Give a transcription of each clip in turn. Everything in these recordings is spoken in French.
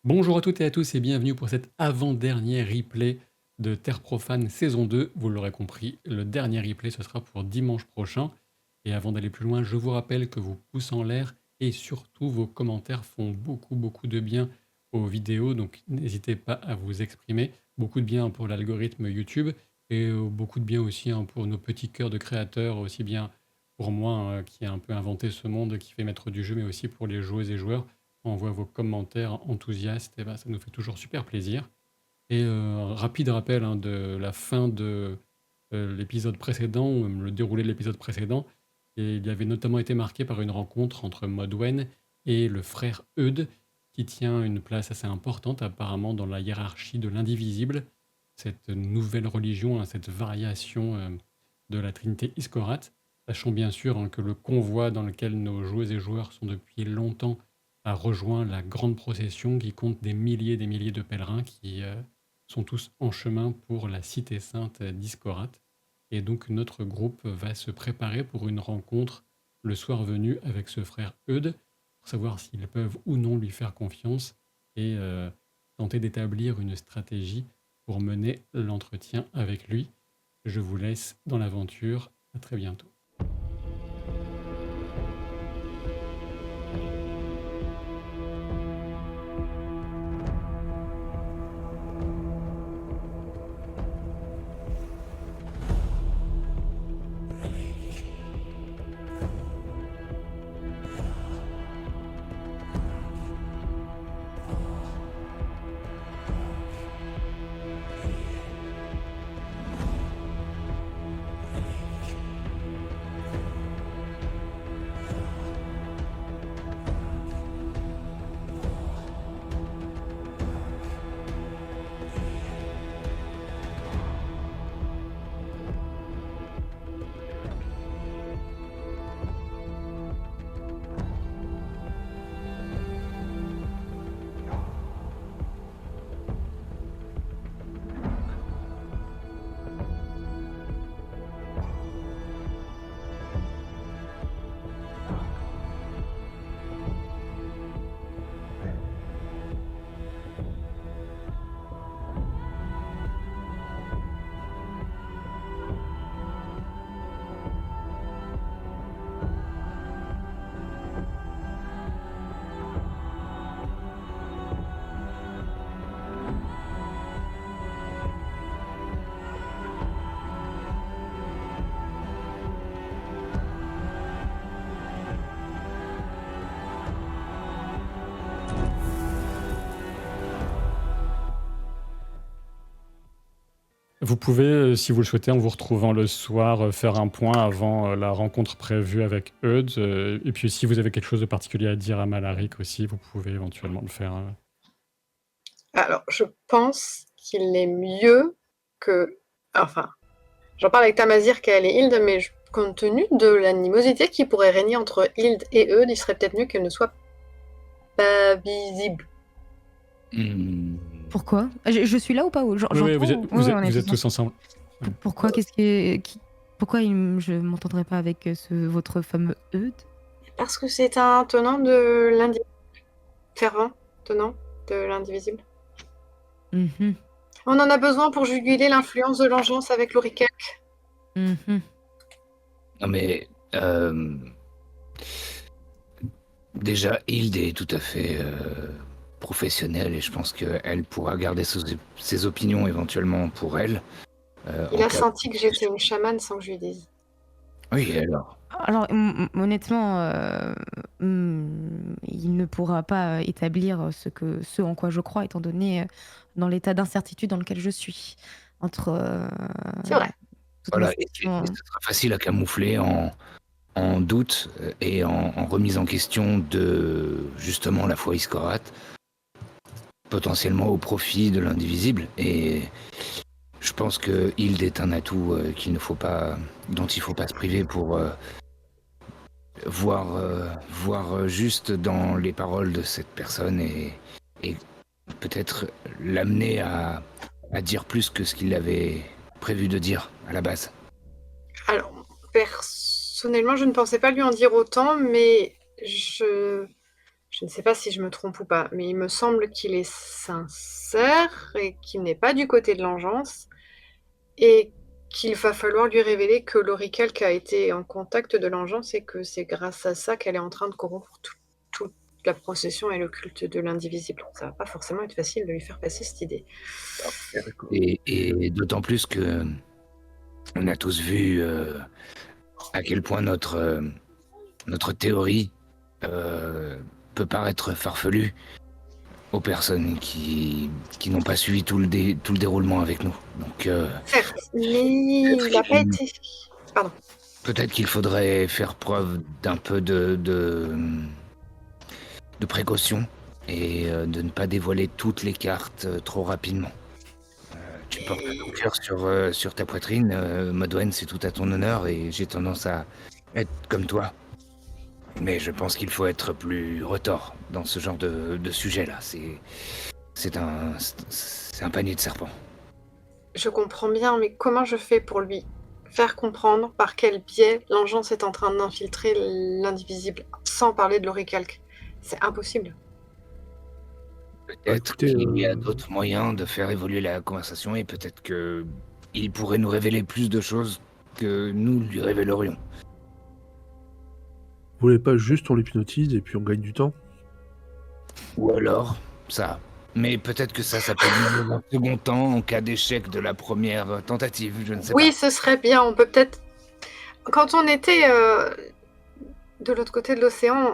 Bonjour à toutes et à tous et bienvenue pour cet avant-dernier replay de Terre Profane saison 2. Vous l'aurez compris, le dernier replay ce sera pour dimanche prochain. Et avant d'aller plus loin, je vous rappelle que vos pouces en l'air et surtout vos commentaires font beaucoup de bien aux vidéos. Donc n'hésitez pas à vous exprimer. Beaucoup de bien pour l'algorithme YouTube et beaucoup de bien aussi pour nos petits cœurs de créateurs, aussi bien pour moi qui ai un peu inventé ce monde, qui fait maître du jeu, mais aussi pour les joueuses et joueurs. On voit vos commentaires enthousiastes, et ben, ça nous fait toujours super plaisir. Et rapide rappel de la fin de l'épisode précédent, ou même le déroulé de l'épisode précédent, et il y avait notamment été marqué par une rencontre entre Modwen et le frère Eudes, qui tient une place assez importante apparemment dans la hiérarchie de l'indivisible, cette nouvelle religion, cette variation de la Trinité Iskorat. Sachant bien sûr que le convoi dans lequel nos joueuses et joueurs sont depuis longtemps a rejoint la grande procession qui compte des milliers de pèlerins qui sont tous en chemin pour la cité sainte d'Iskorat. Et donc notre groupe va se préparer pour une rencontre le soir venu avec ce frère Eudes, pour savoir s'ils peuvent ou non lui faire confiance et tenter d'établir une stratégie pour mener l'entretien avec lui. Je vous laisse dans l'aventure. À très bientôt. Vous pouvez, si vous le souhaitez, en vous retrouvant le soir, faire un point avant la rencontre prévue avec Eudes. Et puis, si vous avez quelque chose de particulier à dire à Malaric aussi, vous pouvez éventuellement le faire. Alors, je pense qu'il est mieux que... Enfin, j'en parle avec Tamazir qu'elle est Hilde, mais compte tenu de l'animosité qui pourrait régner entre Hilde et Eudes, il serait peut-être mieux qu'elle ne soit pas visible. Pourquoi? Je suis là ou pas? Oui, vous êtes tous ensemble. Pourquoi? Pourquoi je m'entendrais pas avec votre fameux Eudes? Parce que c'est un tenant de l'indivisible. Fervent tenant de l'indivisible. Mhm. On en a besoin pour juguler l'influence de l'engeance avec l'Auricac. Mhm. Non mais... Déjà, Hilde est tout à fait professionnelle et je pense qu'elle pourra garder ses opinions éventuellement pour elle. Il a senti que j'étais une chamane sans que je lui dise. Oui, alors. Alors, honnêtement, il ne pourra pas établir ce en quoi je crois, étant donné dans l'état d'incertitude dans lequel je suis. C'est vrai. Voilà, et ce sera facile à camoufler en doute et en remise en question de justement la foi Iskorat, potentiellement au profit de l'indivisible. Et je pense que Hilde est un atout dont il ne faut pas se priver pour voir juste dans les paroles de cette personne et peut-être l'amener à dire plus que ce qu'il avait prévu de dire à la base. Alors, personnellement, je ne pensais pas lui en dire autant, mais je Je ne sais pas si je me trompe ou pas, mais il me semble qu'il est sincère et qu'il n'est pas du côté de l'engeance et qu'il va falloir lui révéler que l'oricalque a été en contact de l'engeance et que c'est grâce à ça qu'elle est en train de corrompre toute la procession et le culte de l'indivisible. Ça va pas forcément être facile de lui faire passer cette idée. Et d'autant plus que on a tous vu à quel point notre théorie peut paraître farfelue aux personnes qui n'ont pas suivi tout le déroulement avec nous. Donc Certes, mais il n'a pas été... Pardon. peut-être qu'il faudrait faire preuve d'un peu de précaution et de ne pas dévoiler toutes les cartes trop rapidement. Tu portes ton cœur sur ta poitrine, Modwen, c'est tout à ton honneur et j'ai tendance à être comme toi. Mais je pense qu'il faut être plus retors dans ce genre de sujet-là. C'est un panier de serpents. Je comprends bien, mais comment je fais pour lui faire comprendre par quel biais l'engeance est en train d'infiltrer l'indivisible, sans parler de l'oricalque? C'est impossible. Peut-être qu'il y a d'autres moyens de faire évoluer la conversation et peut-être que il pourrait nous révéler plus de choses que nous lui révélerions. Vous voulez pas juste on l'hypnotise et puis on gagne du temps? Ou alors, ça. Mais peut-être que ça peut venir dans un second temps en cas d'échec de la première tentative, je ne sais Oui, pas. ce serait bien. On peut peut-être... Quand on était de l'autre côté de l'océan,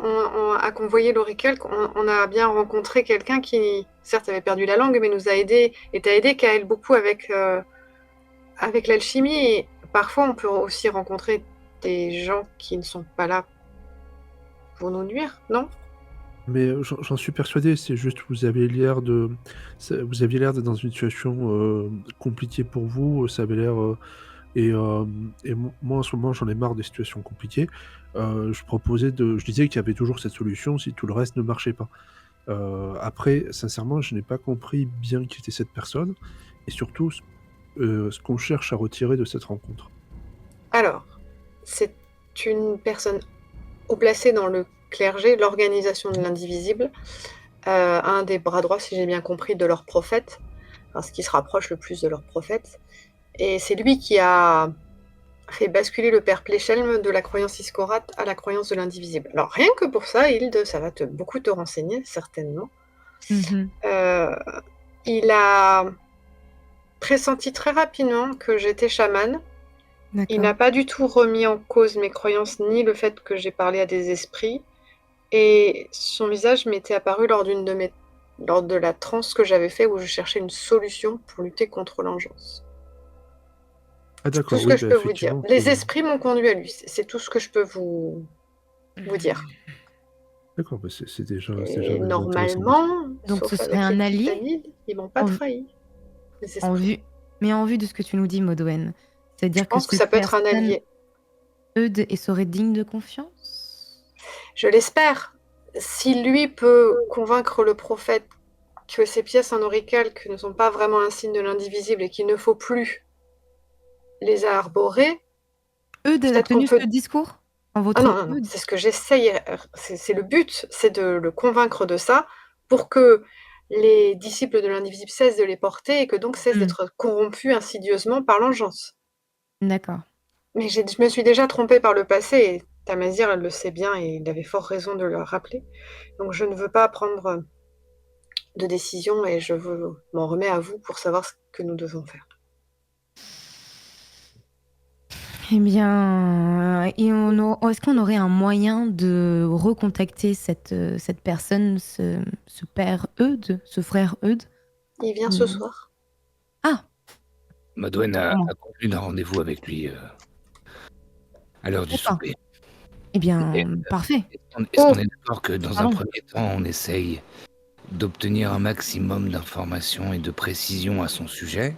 à convoyer l'oricalque, on a bien rencontré quelqu'un qui, certes, avait perdu la langue, mais nous a aidé, et t'a aidé Kael beaucoup avec l'alchimie. Et parfois, on peut aussi rencontrer des gens qui ne sont pas là pour nous nuire, non? Mais j'en suis persuadé, c'est juste vous aviez l'air d'être dans une situation compliquée pour vous, ça avait l'air... moi en ce moment j'en ai marre des situations compliquées. Je disais qu'il y avait toujours cette solution si tout le reste ne marchait pas. Après, sincèrement, je n'ai pas compris bien qui était cette personne, et surtout ce qu'on cherche à retirer de cette rencontre. Alors, c'est une personne haut placée dans le clergé, l'organisation de l'indivisible, un des bras droits, si j'ai bien compris, de leur prophète, ce qui se rapproche le plus de leur prophète. Et c'est lui qui a fait basculer le père Pléchelm de la croyance iscorate à la croyance de l'indivisible. Alors rien que pour ça, Hilde, ça va beaucoup te renseigner, certainement. Mhm. Il a pressenti très rapidement que j'étais chamane. Il n'a pas du tout remis en cause mes croyances, ni le fait que j'ai parlé à des esprits. Et son visage m'était apparu lors de la transe que j'avais fait, où je cherchais une solution pour lutter contre l'engeance. Ah d'accord, tout ce que je peux vous dire. Les esprits m'ont conduit à lui. C'est tout ce que je peux vous dire. D'accord, bah c'est déjà... Et normalement, donc sauf ce serait avec un les allié titanides, ils m'ont pas trahi. En vue de ce que tu nous dis, Modwen, c'est-à-dire je pense que ça peut être un allié. Eudes et serait digne de confiance? Je l'espère. Si lui peut convaincre le prophète que ces pièces en oricalque ne sont pas vraiment un signe de l'indivisible et qu'il ne faut plus les arborer... Eudes a tenu ce discours en votre... non, c'est ce que j'essaye. C'est le but, c'est de le convaincre de ça pour que les disciples de l'indivisible cessent de les porter et que donc cessent d'être corrompus insidieusement par l'engeance. D'accord. Mais je me suis déjà trompée par le passé et Tamazir, elle le sait bien et il avait fort raison de le rappeler. Donc je ne veux pas prendre de décision et je m'en remets à vous pour savoir ce que nous devons faire. Eh bien, est-ce qu'on aurait un moyen de recontacter cette personne, ce père Eudes, ce frère Eudes? Il vient ce soir. Ah! Modwen a conclu un rendez-vous avec lui à l'heure du souper. Eh bien, parfait. Est-ce qu'on est d'accord que dans un premier temps, on essaye d'obtenir un maximum d'informations et de précisions à son sujet?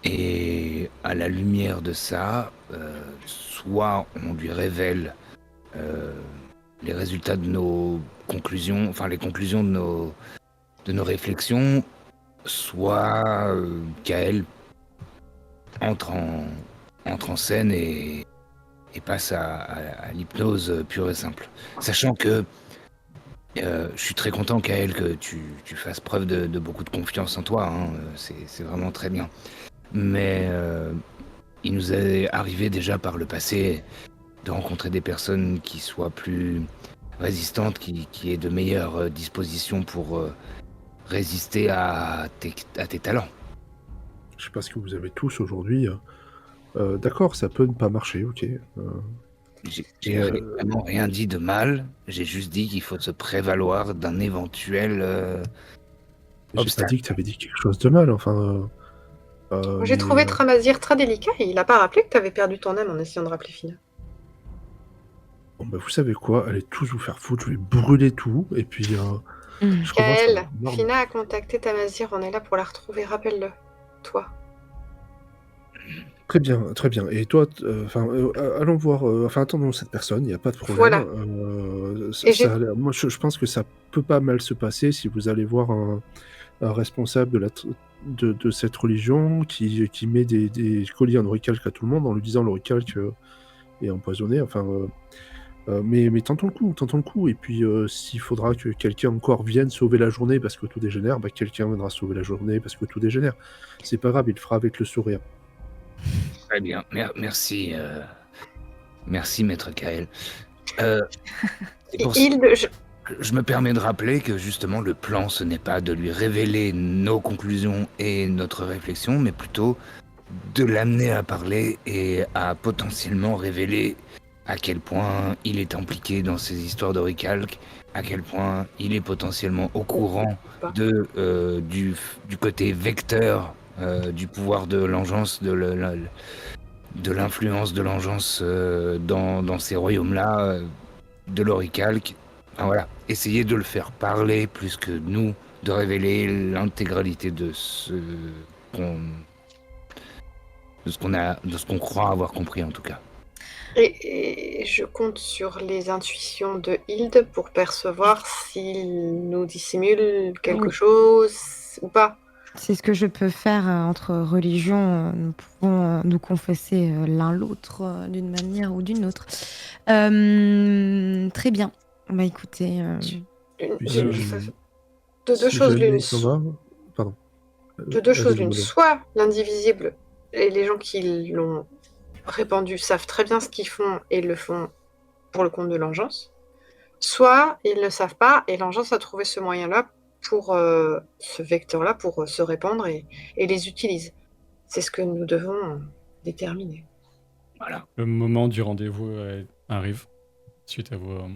Et à la lumière de ça, soit on lui révèle les résultats de nos conclusions, enfin les conclusions de nos réflexions, soit Kael entre en scène et passe à l'hypnose pure et simple. Sachant que Je suis très content, Kael, que tu fasses preuve de beaucoup de confiance en toi, hein. C'est vraiment très bien. Mais il nous est arrivé déjà par le passé de rencontrer des personnes qui soient plus résistantes, qui aient de meilleures dispositions pour résister à tes talents. Je sais pas ce que vous avez tous aujourd'hui. D'accord, ça peut ne pas marcher, ok. J'ai vraiment rien dit de mal, j'ai juste dit qu'il faut se prévaloir d'un éventuel J'ai pas obstacle. dit que tu avais dit quelque chose de mal, enfin. J'ai trouvé Tramazir très délicat et il a pas rappelé que tu avais perdu ton âme en essayant de rappeler Fina. Bon, bah, vous savez quoi, allez tous vous faire foutre, je vais brûler tout, et puis je commence à Kael, avoir marre. Fina a contacté Tamazir, on est là pour la retrouver, rappelle-le. Toi. Très bien, très bien. Et toi, allons voir, attendons cette personne, il n'y a pas de problème. Voilà. Et Moi, je pense que ça peut pas mal se passer si vous allez voir un responsable de cette religion qui met des colliers en oricalque à tout le monde en lui disant l'oricalque est empoisonné. Mais tentons le coup. Et puis, s'il faudra que quelqu'un encore vienne sauver la journée parce que tout dégénère, bah, quelqu'un viendra sauver la journée parce que tout dégénère. C'est pas grave, il le fera avec le sourire. Très bien, merci. Merci, maître Kael. Je me permets de rappeler que justement le plan, ce n'est pas de lui révéler nos conclusions et notre réflexion, mais plutôt de l'amener à parler et à potentiellement révéler à quel point il est impliqué dans ces histoires d'oricalque, à quel point il est potentiellement au courant du côté vecteur du pouvoir de l'engeance, de l'influence de l'engeance dans ces royaumes-là, de l'oricalque. Enfin, voilà, essayer de le faire parler plus que nous, de révéler l'intégralité de ce qu'on croit avoir compris en tout cas. Et je compte sur les intuitions de Hilde pour percevoir s'il nous dissimule quelque chose ou pas. C'est ce que je peux faire entre religions. Nous pouvons nous confesser l'un l'autre d'une manière ou d'une autre. Très bien. Bah écoutez. De deux choses l'une. Pardon. De deux choses l'une. Soit l'indivisible et les gens qui l'ont répandu savent très bien ce qu'ils font et le font pour le compte de l'engeance. Soit ils ne le savent pas et l'engeance a trouvé ce moyen-là pour ce vecteur-là pour se répandre et les utilise. C'est ce que nous devons déterminer. Voilà. Le moment du rendez-vous arrive suite à vos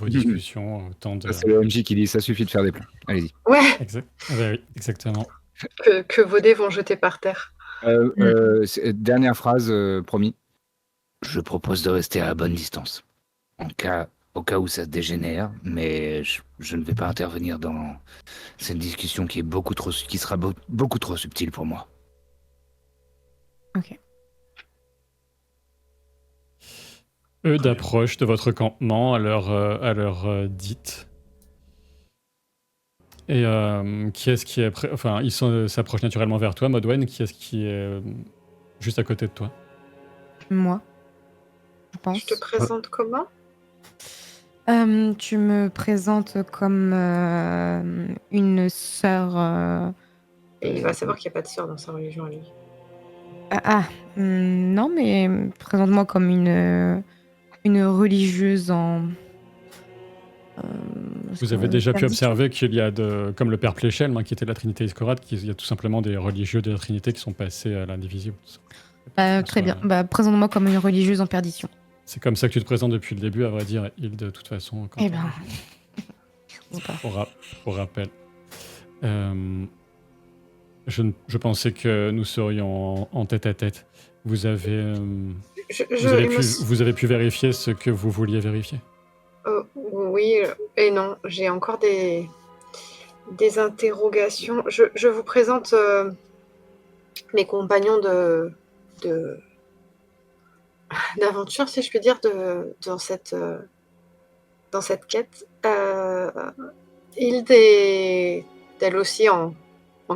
discussions. C'est le MJ qui dit ça suffit de faire des plans. Allez-y. Ouais. Oui, exactement. Que vos dés vont jeter par terre. Dernière phrase, promis. Je propose de rester à la bonne distance. Au cas où ça se dégénère, mais je ne vais pas intervenir dans cette discussion qui sera beaucoup trop subtile pour moi. Ok. Eux d'approche de votre campement à leur dite. Et qui est-ce qui est enfin, ils s'approchent naturellement vers toi, Modwen. Qui est-ce qui est juste à côté de toi? Moi, je pense. Je te présente comment? Tu me présentes comme une sœur. Et il va savoir qu'il n'y a pas de sœur dans sa religion à lui. Non, mais présente-moi comme une religieuse en. Vous avez déjà pu observer qu'il y a, comme le père Pléchel, qui était de la Trinité Iscorade, qu'il y a tout simplement des religieux de la Trinité qui sont passés à l'indivisible. Très bien. Présente-moi comme une religieuse en perdition. C'est comme ça que tu te présentes depuis le début, à vrai dire, Hilde, de toute façon. Eh ben. Pour rappel. Je pensais que nous serions en tête-à-tête. Vous avez pu vérifier ce que vous vouliez vérifier? Oui et non. J'ai encore des interrogations. Je vous présente mes compagnons d'aventure, si je puis dire, dans cette quête. Hilde est elle aussi en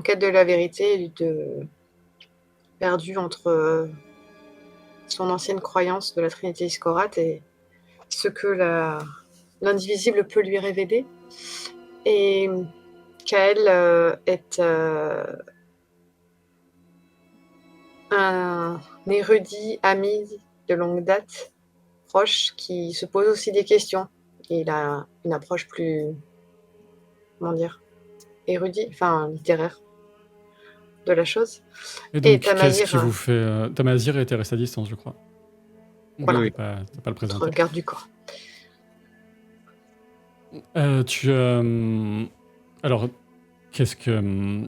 quête de la vérité, perdue entre son ancienne croyance de la Trinité Iscorate et ce que l'indivisible peut lui révéler. Et Kael est un érudit ami de longue date, proche, qui se pose aussi des questions. Et il a une approche plus, comment dire, érudit, enfin littéraire de la chose. Et Et donc, qu'est-ce Tamazir, qui vous fait... Tamazir était resté à distance, je crois. Voilà. Oui, T'as pas le notre présenter. garde du corps. Alors, qu'est-ce que...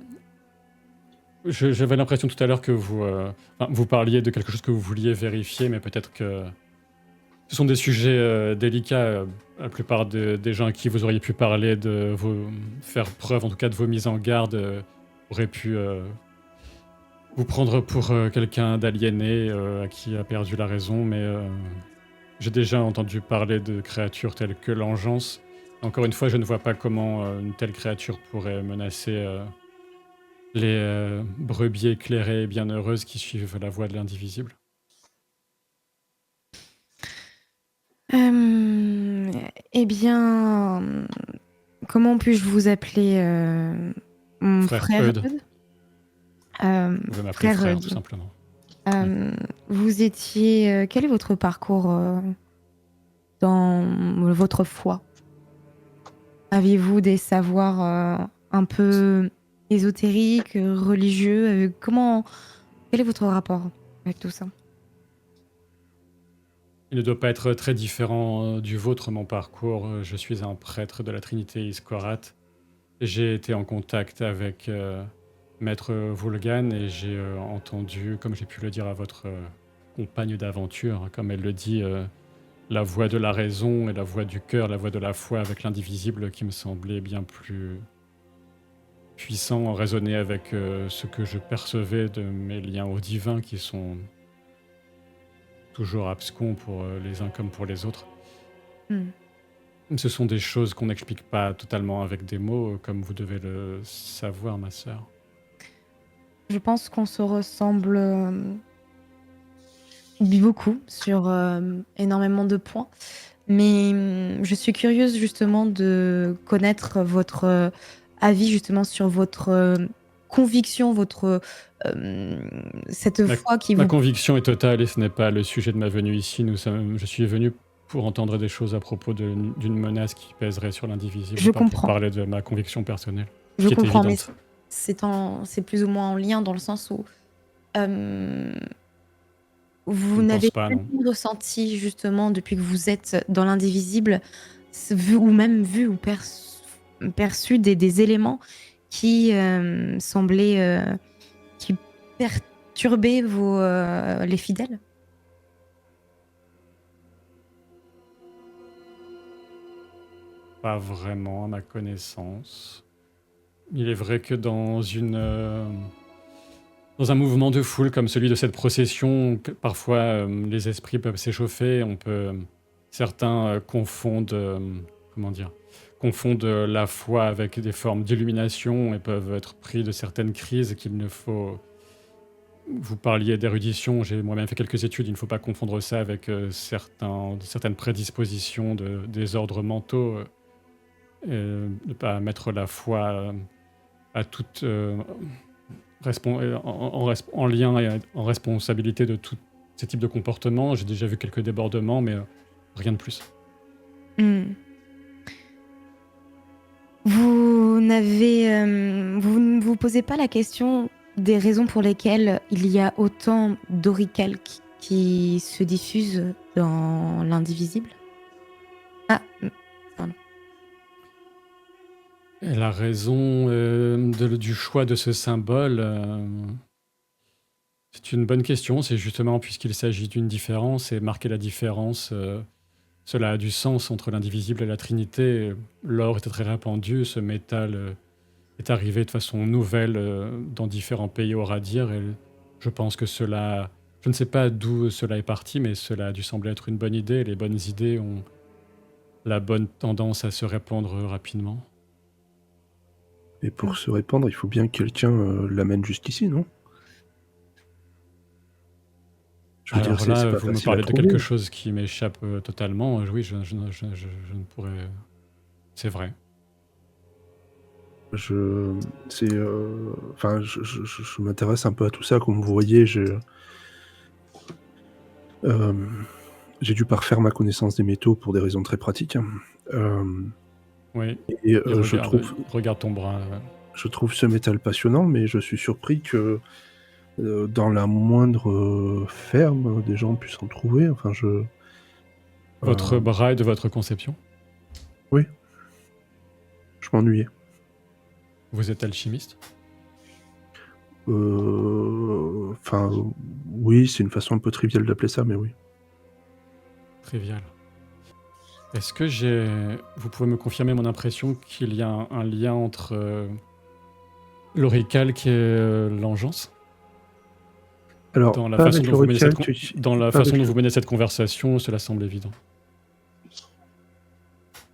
J'avais l'impression tout à l'heure que vous parliez de quelque chose que vous vouliez vérifier, mais peut-être que ce sont des sujets délicats. La plupart des gens à qui vous auriez pu parler faire preuve, en tout cas, de vos mises en garde, auraient pu vous prendre pour quelqu'un d'aliéné à qui a perdu la raison, mais j'ai déjà entendu parler de créatures telles que l'engeance. Encore une fois, je ne vois pas comment une telle créature pourrait menacer les brebis éclairées et bienheureuses qui suivent la voie de l'indivisible. Eh bien, comment puis-je vous appeler mon Frère frère Eudes. Eudes Vous pouvez m'appeler Frère frère, Eudes. tout simplement. Vous étiez... quel est votre parcours dans votre foi? Aviez-vous des savoirs un peu ésotériques, religieux? Quel est votre rapport avec tout ça? Il ne doit pas être très différent du vôtre, mon parcours. Je suis un prêtre de la Trinité Iskorat. J'ai été en contact avec Maître Vulgan et j'ai entendu, comme j'ai pu le dire à votre compagne d'aventure, comme elle le dit, la voix de la raison et la voix du cœur, la voix de la foi avec l'indivisible qui me semblait bien plus puissant, résonner avec ce que je percevais de mes liens au divin qui sont toujours abscons pour les uns comme pour les autres. Ce sont des choses qu'on n'explique pas totalement avec des mots, comme vous devez le savoir, ma sœur. Je pense qu'on se ressemble beaucoup sur énormément de points. Mais je suis curieuse justement de connaître votre avis justement sur votre conviction, cette foi qui Ma vous... conviction est totale et ce n'est pas le sujet de ma venue ici. Je suis venu pour entendre des choses à propos d'une menace qui pèserait sur l'indivisible, Je pas pour comprends. parler de ma conviction personnelle, Je qui est comprends, mais évidente. c'est plus ou moins en lien dans le sens où vous Je ne n'avez pense pas, non. jamais ressenti justement depuis que vous êtes dans l'indivisible, vu ou perçu des éléments qui semblaient qui perturbaient les fidèles? Pas vraiment, à ma connaissance. Il est vrai que dans un mouvement de foule comme celui de cette procession, parfois les esprits peuvent s'échauffer. Certains confondent la foi avec des formes d'illumination et peuvent être pris de certaines crises qu'il ne faut... Vous parliez d'érudition, j'ai moi-même fait quelques études, il ne faut pas confondre ça avec certaines prédispositions de désordres mentaux. Ne pas mettre la foi à toute en lien et en responsabilité de tous ces types de comportements. J'ai déjà vu quelques débordements, mais rien de plus. Vous ne vous posez pas la question des raisons pour lesquelles il y a autant d'orichalques qui se diffusent dans l'indivisible? Et la raison du choix de ce symbole, c'est une bonne question. C'est justement puisqu'il s'agit d'une différence et marquer la différence, cela a du sens entre l'indivisible et la Trinité. L'or était très répandu, ce métal est arrivé de façon nouvelle dans différents pays au Radir et je pense que cela... Je ne sais pas d'où cela est parti, mais cela a dû sembler être une bonne idée. Les bonnes idées ont la bonne tendance à se répandre rapidement. Et pour se répandre, il faut bien que quelqu'un l'amène jusqu'ici, non? Je veux Alors dire, là, c'est pas vous me facile à parlez de trouver. quelque chose qui m'échappe totalement. Oui, je ne pourrais... C'est vrai. Je m'intéresse un peu à tout ça. Comme vous voyez, j'ai dû parfaire ma connaissance des métaux pour des raisons très pratiques. Oui. Et Et regarde ton bras. je trouve ce métal passionnant, mais je suis surpris que dans la moindre ferme, des gens puissent en trouver. Enfin, Votre bras est de votre conception? Oui. Je m'ennuyais. Vous êtes alchimiste? Enfin, oui, c'est une façon un peu triviale d'appeler ça, mais oui. Trivial. Est-ce que vous pouvez me confirmer mon impression qu'il y a un lien entre l'oricalque et l'engeance? Alors, Dans la pas façon avec dont vous menez l'oricalque, dans la pas façon avec dont vous menez cette conversation, cela semble évident.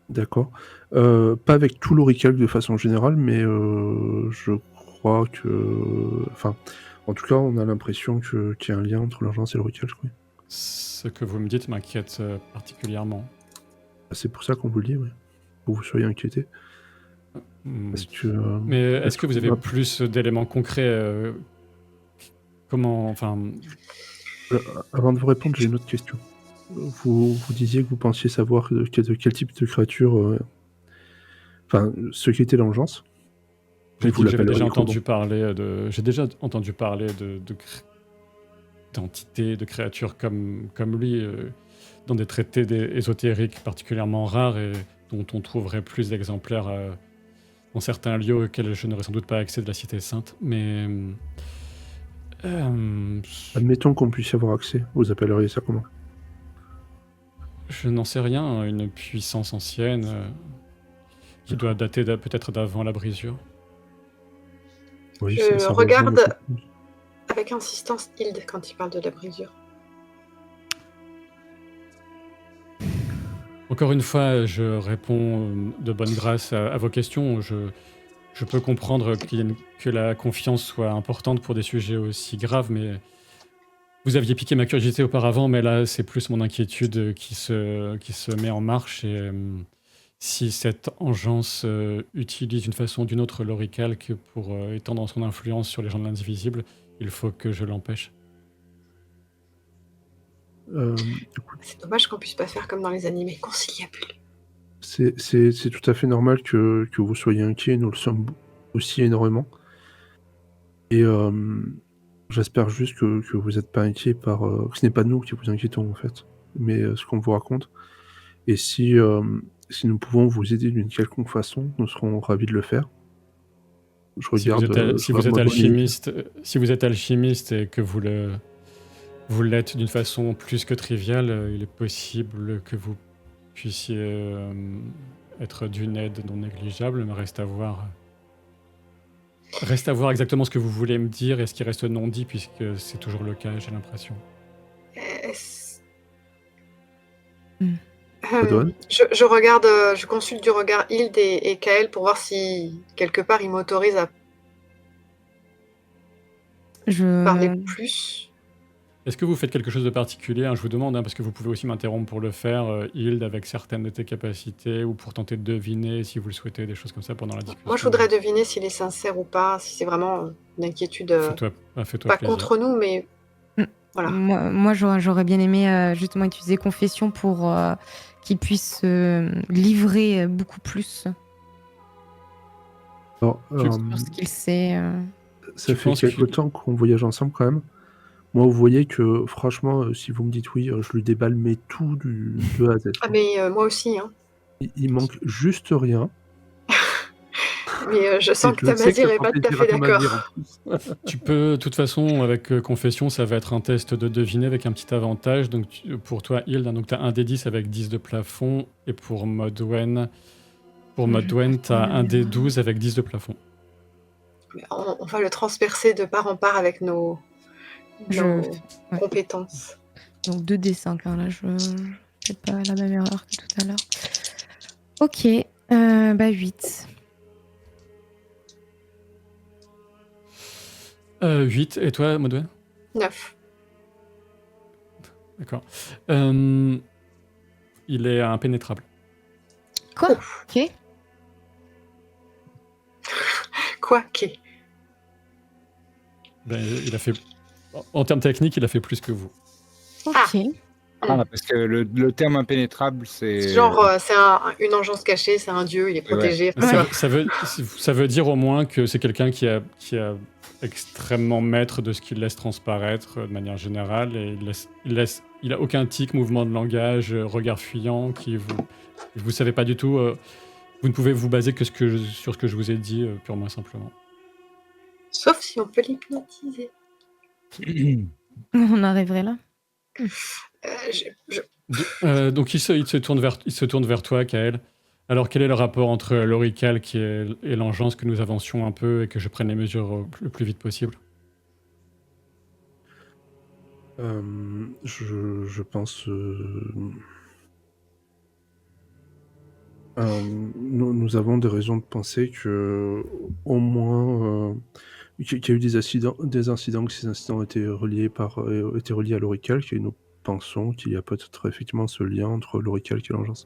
D'accord. Pas avec tout l'oricalque de façon générale, mais je crois que... Enfin, en tout cas, on a l'impression qu'il y a un lien entre l'urgence et l'oricalque, oui. Ce que vous me dites m'inquiète particulièrement. C'est pour ça qu'on vous le dit, oui. Pour que vous soyez inquiétés. Parce que, Mais est-ce que vous avez parce plus d'éléments concrets comment... Enfin, Avant de vous répondre, j'ai une autre question. Vous disiez que vous pensiez savoir de quel type de créature... Enfin, ce qu'était l'engeance. j'ai dit que j'avais déjà l'appelleriez entendu parler de... J'ai déjà entendu parler d'entités, de créatures comme lui, dans des traités ésotériques particulièrement rares et dont on trouverait plus d'exemplaires dans certains lieux auxquels je n'aurais sans doute pas accès de la Cité Sainte. Mais... Admettons qu'on puisse y avoir accès. Vous appelleriez ça comment? je n'en sais rien, une puissance ancienne qui doit dater peut-être d'avant la brisure. Oui, Je ça regarde rejoint le- avec insistance Hilde quand il parle de la brisure. Encore une fois, je réponds de bonne grâce à vos questions. Je peux comprendre que la confiance soit importante pour des sujets aussi graves, mais vous aviez piqué ma curiosité auparavant, mais là, c'est plus mon inquiétude qui se met en marche. Et si cette engeance utilise d'une façon ou d'une autre l'oricalque pour étendre son influence sur les gens de l'indivisible, il faut que je l'empêche. C'est dommage qu'on puisse pas faire comme dans les animés, conciliabule. C'est tout à fait normal que vous soyez inquiets, nous le sommes aussi énormément. Et j'espère juste que vous n'êtes pas inquiets que ce n'est pas nous qui vous inquiétons en fait, mais ce qu'on vous raconte. Et si nous pouvons vous aider d'une quelconque façon, nous serons ravis de le faire. Je regarde. Si vous êtes alchimiste et que vous l'êtes d'une façon plus que triviale, il est possible que vous puissiez être d'une aide non négligeable, mais reste à voir exactement ce que vous voulez me dire et ce qui reste non dit, puisque c'est toujours le cas, j'ai l'impression. Je regarde, je consulte du regard Hilde et Kael pour voir si quelque part ils m'autorisent à parler plus. Est-ce que vous faites quelque chose de particulier? Je vous demande, parce que vous pouvez aussi m'interrompre pour le faire, Hilde, avec certaines de tes capacités, ou pour tenter de deviner, si vous le souhaitez, des choses comme ça pendant la discussion. Moi, je voudrais deviner s'il est sincère ou pas, si c'est vraiment une inquiétude, Fais-toi pas plaisir. contre nous, mais voilà. Moi, j'aurais bien aimé justement utiliser confession pour qu'il puisse livrer beaucoup plus Alors, sur ce qu'il sait. ça fait quelque temps qu'on voyage ensemble quand même. Moi, vous voyez que, franchement, si vous me dites oui, je lui déballe mais tout de A à Z. Ah, mais moi aussi, hein. Il manque juste rien. Mais je sens que Tamazir n'est pas tout à fait d'accord. Tu peux, de toute façon, avec confession, ça va être un test de deviner avec un petit avantage. Donc, pour toi, Hilde, donc tu as un D10 avec 10 de plafond. Et pour Modwen, tu as un D12 avec 10 de plafond. On va le transpercer de part en part avec nos compétences. Donc 2D5, hein, là, je fais pas la même erreur que tout à l'heure. Ok, 8. 8, et toi, Modwen? 9. D'accord. Il est impénétrable. Quoi? Ok. Quoi qui... Ben, il a fait... En termes techniques, il a fait plus que vous. Ok. Ah, parce que le terme impénétrable, c'est. Genre, c'est une engeance cachée, c'est un dieu, il est protégé. Mais Enfin, ça veut dire au moins que c'est quelqu'un qui est extrêmement maître de ce qu'il laisse transparaître de manière générale. Et il a aucun tic, mouvement de langage, regard fuyant, vous savez pas du tout. Vous ne pouvez vous baser que sur ce que je vous ai dit, purement et simplement. sauf si on peut l'hypnotiser. On arriverait là. Donc il se tourne vers toi, Kael. Alors quel est le rapport entre l'oricalque et l'engeance, que nous avancions un peu et que je prenne les mesures le plus vite possible? Je pense... nous avons des raisons de penser que, au moins, qu'il y a eu des incidents, que ces incidents étaient reliés à l'oricalque, et nous pensons qu'il y a peut-être effectivement ce lien entre l'oricalque et l'engeance.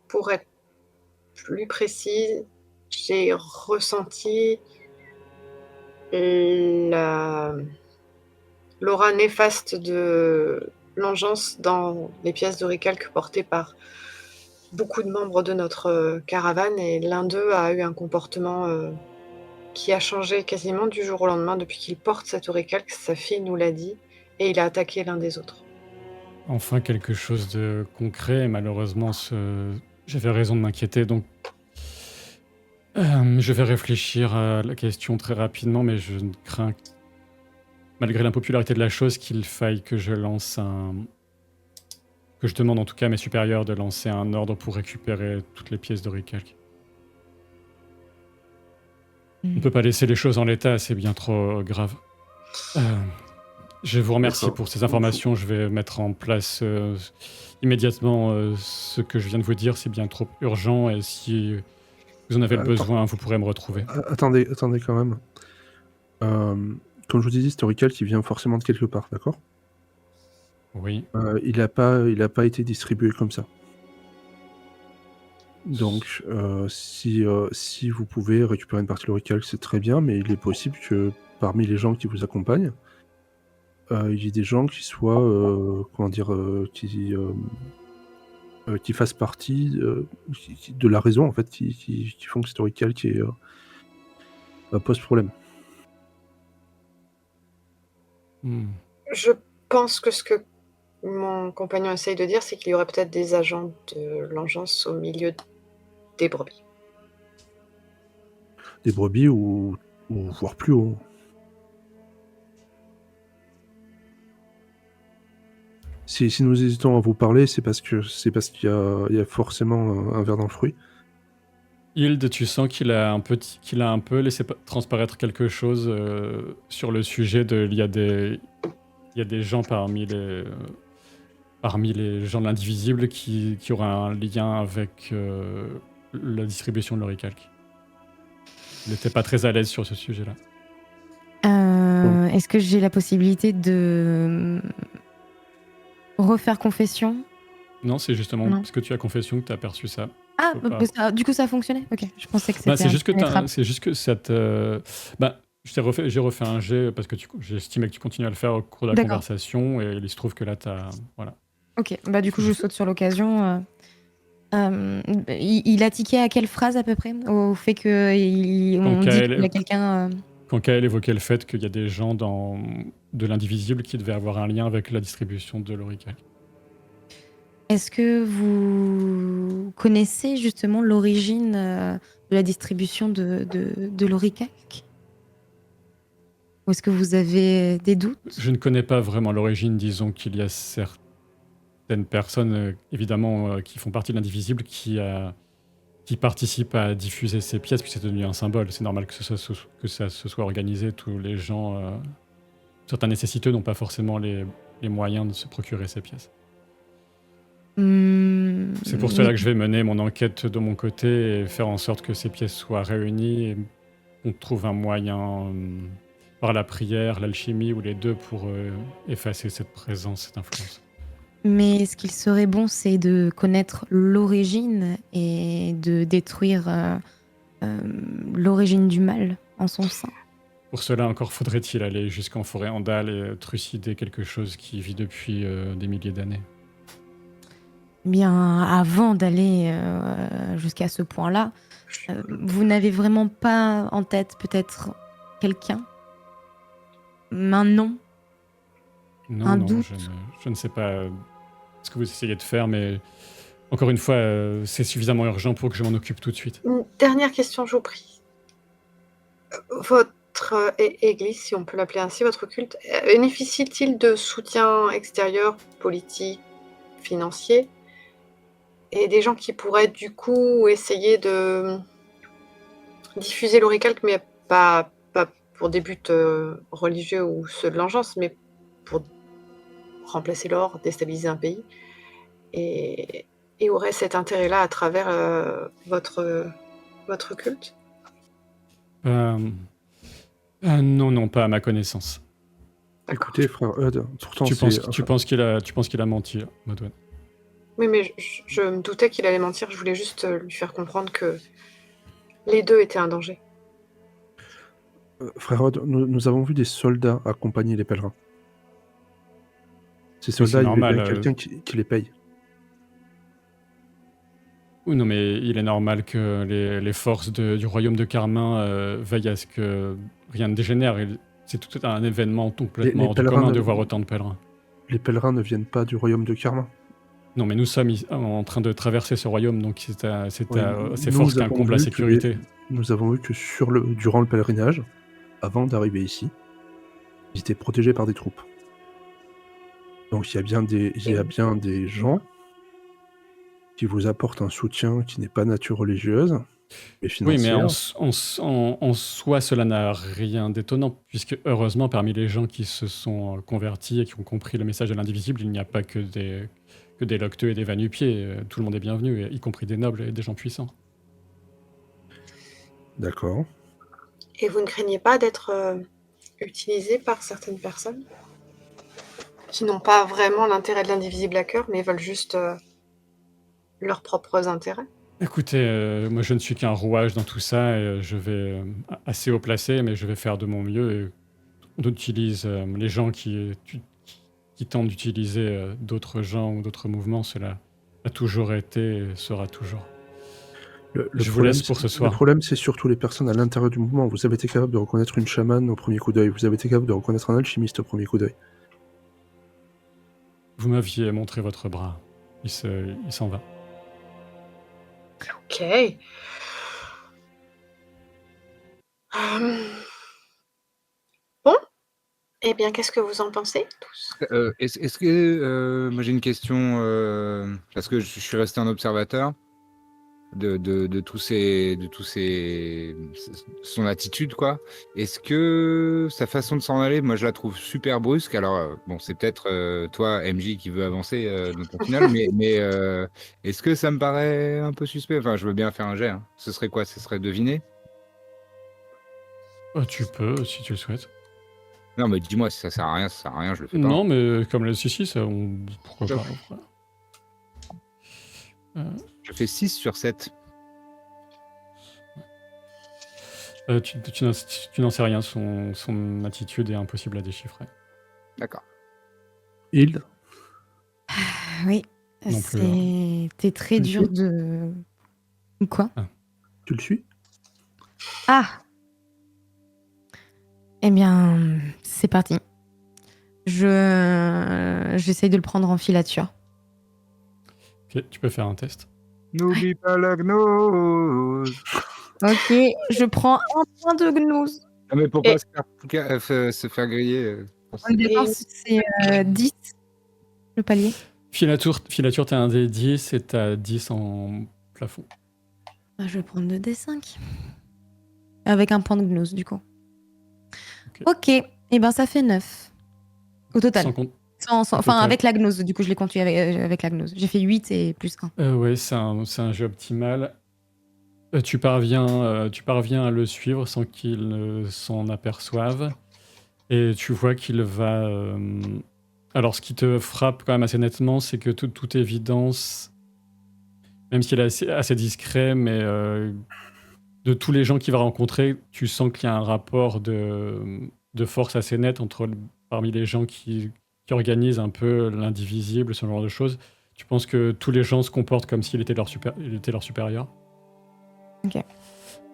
Pour être plus précise, j'ai ressenti l'aura néfaste de l'engeance dans les pièces d'oricalque portées par beaucoup de membres de notre caravane, et l'un d'eux a eu un comportement qui a changé quasiment du jour au lendemain depuis qu'il porte cet oricalque. Sa fille nous l'a dit, et il a attaqué l'un des autres. Enfin, quelque chose de concret. Et malheureusement, j'avais raison de m'inquiéter. Donc, je vais réfléchir à la question très rapidement, mais je crains, malgré l'impopularité de la chose, qu'il faille que je demande en tout cas à mes supérieurs de lancer un ordre pour récupérer toutes les pièces d'oricalque. On ne peut pas laisser les choses en l'état, c'est bien trop grave. Je vous remercie D'accord. pour ces informations. Je vais mettre en place immédiatement ce que je viens de vous dire. C'est bien trop urgent, et si vous en avez besoin, vous pourrez me retrouver. Attendez quand même. Comme je vous ai dit, cet oricalque, il vient forcément de quelque part, d'accord? Oui. Il n'a pas été distribué comme ça. Donc, si vous pouvez récupérer une partie de l'oricalque, c'est très bien, mais il est possible que parmi les gens qui vous accompagnent, il y ait des gens qui soient, qui fassent partie de la raison, en fait, qui font que cet oricalque pose problème. Je pense que ce que mon compagnon essaye de dire, c'est qu'il y aurait peut-être des agents de l'engeance au milieu des brebis. Des brebis ou voire plus haut. Si nous hésitons à vous parler, c'est parce qu'il y a forcément un ver dans le fruit. Hilde, tu sens qu'il a un peu laissé transparaître quelque chose sur le sujet de... Il y a des gens parmi les gens de l'Indivisible qui auraient un lien avec la distribution de l'oricalque. Il n'était pas très à l'aise sur ce sujet-là. Est-ce que j'ai la possibilité de refaire confession? Non, c'est justement parce que tu as confession que tu as perçu ça. Ah, du coup ça a fonctionné. Ok, je pensais que c'était. C'est juste que ça te... j'ai refait un jet parce que j'estimais que tu continuais à le faire au cours de la conversation, et il se trouve que là, voilà. Ok, du coup je saute sur l'occasion. Il a tiqué à quelle phrase à peu près? Au fait qu'on dit qu'il y a quelqu'un... Quand Kael évoquait le fait qu'il y a des gens de l'Indivisible qui devaient avoir un lien avec la distribution de l'oricalque. Est-ce que vous connaissez justement l'origine de la distribution de l'oricalque? Ou est-ce que vous avez des doutes? Je ne connais pas vraiment l'origine. Disons qu'il y a certaines personnes, évidemment, qui font partie de l'Indivisible, qui participent à diffuser ces pièces, puis c'est devenu un symbole. C'est normal que ça se soit organisé. Tous les gens, certains nécessiteux, n'ont pas forcément les moyens de se procurer ces pièces. C'est pour cela que je vais mener mon enquête de mon côté et faire en sorte que ces pièces soient réunies et qu'on trouve un moyen, par la prière, l'alchimie ou les deux, pour effacer cette présence, cette influence. Mais ce qu'il serait bon, c'est de connaître l'origine et de détruire l'origine du mal en son sein. Pour cela, encore faudrait-il aller jusqu'en forêt Andal et trucider quelque chose qui vit depuis des milliers d'années. Eh bien, avant d'aller jusqu'à ce point-là, vous n'avez vraiment pas en tête peut-être quelqu'un? Un nom? Non, Un non, doute? je ne sais pas ce que vous essayez de faire, mais encore une fois, c'est suffisamment urgent pour que je m'en occupe tout de suite. Une dernière question, je vous prie. Votre église, si on peut l'appeler ainsi, votre culte, bénéficie-t-il de soutien extérieur, politique, financier, et des gens qui pourraient du coup essayer de diffuser l'oricalque, mais pas pour des buts religieux ou ceux de l'engeance, mais pour remplacer l'or, déstabiliser un pays, et aurait cet intérêt-là à travers votre culte? Non, non, pas à ma connaissance. D'accord. Écoutez, frère Hud, pourtant Tu c'est... penses qu'il a menti, Modouane? Oui, mais je me doutais qu'il allait mentir, je voulais juste lui faire comprendre que les deux étaient un danger. Frère Hud, nous avons vu des soldats accompagner les pèlerins. Ces Oui, soldats, c'est il y avait bien normal. quelqu'un qui les paye. Oui, non, mais il est normal que les forces du royaume de Carmin veillent à ce que rien ne dégénère. C'est tout un événement complètement Les hors du pèlerins commun ne- de voir autant de pèlerins. Les pèlerins ne viennent pas du royaume de Carmin. Non, mais nous sommes en train de traverser ce royaume, donc c'est à Oui, ces nous forces avons qu'incombe la vu que sécurité. Nous avons vu que durant le pèlerinage, avant d'arriver ici, ils étaient protégés par des troupes. Donc il y a bien des gens qui vous apportent un soutien qui n'est pas nature religieuse, mais Oui, mais financière. en soi, cela n'a rien d'étonnant, puisque heureusement, parmi les gens qui se sont convertis et qui ont compris le message de l'indivisible, il n'y a pas que des locteux et des va-nu-pieds. Tout le monde est bienvenu, y compris des nobles et des gens puissants. D'accord. Et vous ne craignez pas d'être utilisé par certaines personnes qui n'ont pas vraiment l'intérêt de l'indivisible à cœur, mais veulent juste leurs propres intérêts? Écoutez, moi je ne suis qu'un rouage dans tout ça, et je vais assez haut placé, mais je vais faire de mon mieux. Et on utilise les gens qui tentent d'utiliser d'autres gens ou d'autres mouvements, cela a toujours été et sera toujours. Le Je vous problème, laisse pour ce Le soir. problème, c'est surtout les personnes à l'intérieur du mouvement. Vous avez été capable de reconnaître une chamane au premier coup d'œil. Vous avez été capable de reconnaître un alchimiste au premier coup d'œil. Vous m'aviez montré votre bras. Il s'en va. Ok. Bon. Eh bien, qu'est-ce que vous en pensez tous? Est-ce que moi j'ai une question parce que je suis resté en observateur de tous ces son attitude quoi. Est-ce que sa façon de s'en aller, moi je la trouve super brusque. Alors bon, c'est peut-être toi MJ qui veut avancer dans ton final, mais est-ce que ça me paraît un peu suspect? Enfin, je veux bien faire un jet. Hein. Ce serait quoi? Ce serait deviner? Tu peux, si tu le souhaites. Non, mais dis-moi si ça sert à rien, ça sert à rien, je le fais pas. Non, mais comme le si, ça, pourquoi Top. pas. Je fais 6 sur 7. Tu n'en sais rien, son attitude est impossible à déchiffrer. D'accord. Hilde, Oui, Non plus, hein. c'était très Tu le dur suis de... Quoi? tu le suis? Ah! Eh bien, c'est parti. J'essaye de le prendre en filature. Ok, tu peux faire un test. N'oublie pas la gnose. Ok, je prends un point de gnose. Ah, mais pour Et- pas se faire griller. Au départ, c'est 10, le palier. Filature, t'as un des 10 et t'as 10 en plafond. Bah, je vais prendre 2d5. Avec un point de gnose, du coup. Ok. Ok, et ben ça fait 9. Au total. Sans compte. Enfin, total. avec la gnose, du coup, je l'ai compté avec la gnose. J'ai fait 8 et plus 1. Ouais, c'est un jeu optimal. Tu parviens à le suivre sans qu'il ne s'en aperçoive. Et tu vois qu'il va... Alors, ce qui te frappe quand même assez nettement, c'est que toute évidence, même s'il est assez discret, mais de tous les gens qu'il va rencontrer, tu sens qu'il y a un rapport de force assez net parmi les gens qui organisent un peu l'indivisible, ce genre de choses. Tu penses que tous les gens se comportent comme s'il était il était leur supérieur. Ok.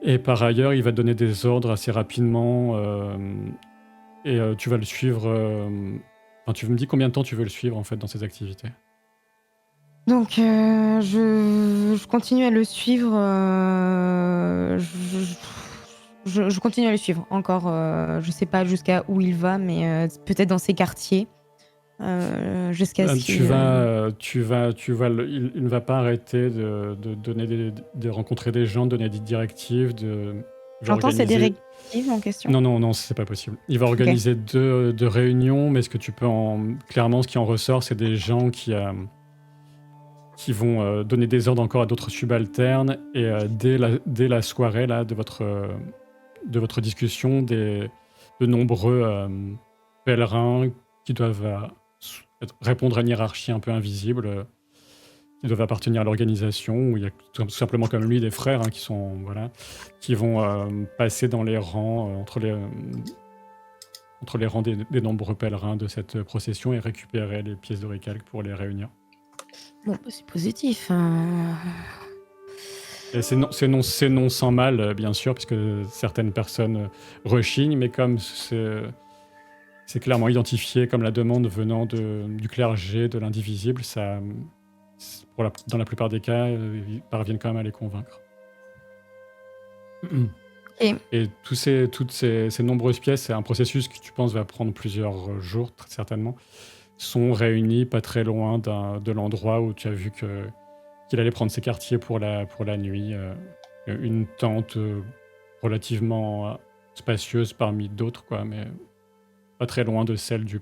Et par ailleurs, il va te donner des ordres assez rapidement et tu vas le suivre. Enfin, tu me dis combien de temps tu veux le suivre en fait dans ses activités. Donc, je continue à le suivre. Je continue à le suivre. Encore, je sais pas jusqu'à où il va, mais peut-être dans ses quartiers. Jusqu'à ce qu'il. Il ne va pas arrêter de donner de rencontrer des gens, de donner des directives, il va J'entends, c'est des organiser. directives en question. Non, c'est pas possible. Il va organiser deux réunions, mais ce que tu peux clairement, ce qui en ressort, c'est des gens qui vont donner des ordres encore à d'autres subalternes et dès la soirée là de votre discussion, de nombreux pèlerins qui doivent répondre à une hiérarchie un peu invisible, qui doivent appartenir à l'organisation, où il y a tout simplement comme lui des frères qui vont passer dans les rangs entre les rangs des nombreux pèlerins de cette procession et récupérer les pièces de récalque pour les réunir. Bon, bah, c'est positif. Et c'est non sans mal, bien sûr, puisque certaines personnes rechignent, mais comme c'est clairement identifié comme la demande venant du clergé, de l'indivisible, dans la plupart des cas, ils parviennent quand même à les convaincre. Et toutes ces nombreuses pièces, c'est un processus que tu penses va prendre plusieurs jours, très certainement, sont réunis pas très loin de l'endroit où tu as vu qu'il allait prendre ses quartiers pour la nuit. Une tente relativement spacieuse parmi d'autres, quoi, mais pas très loin de celle du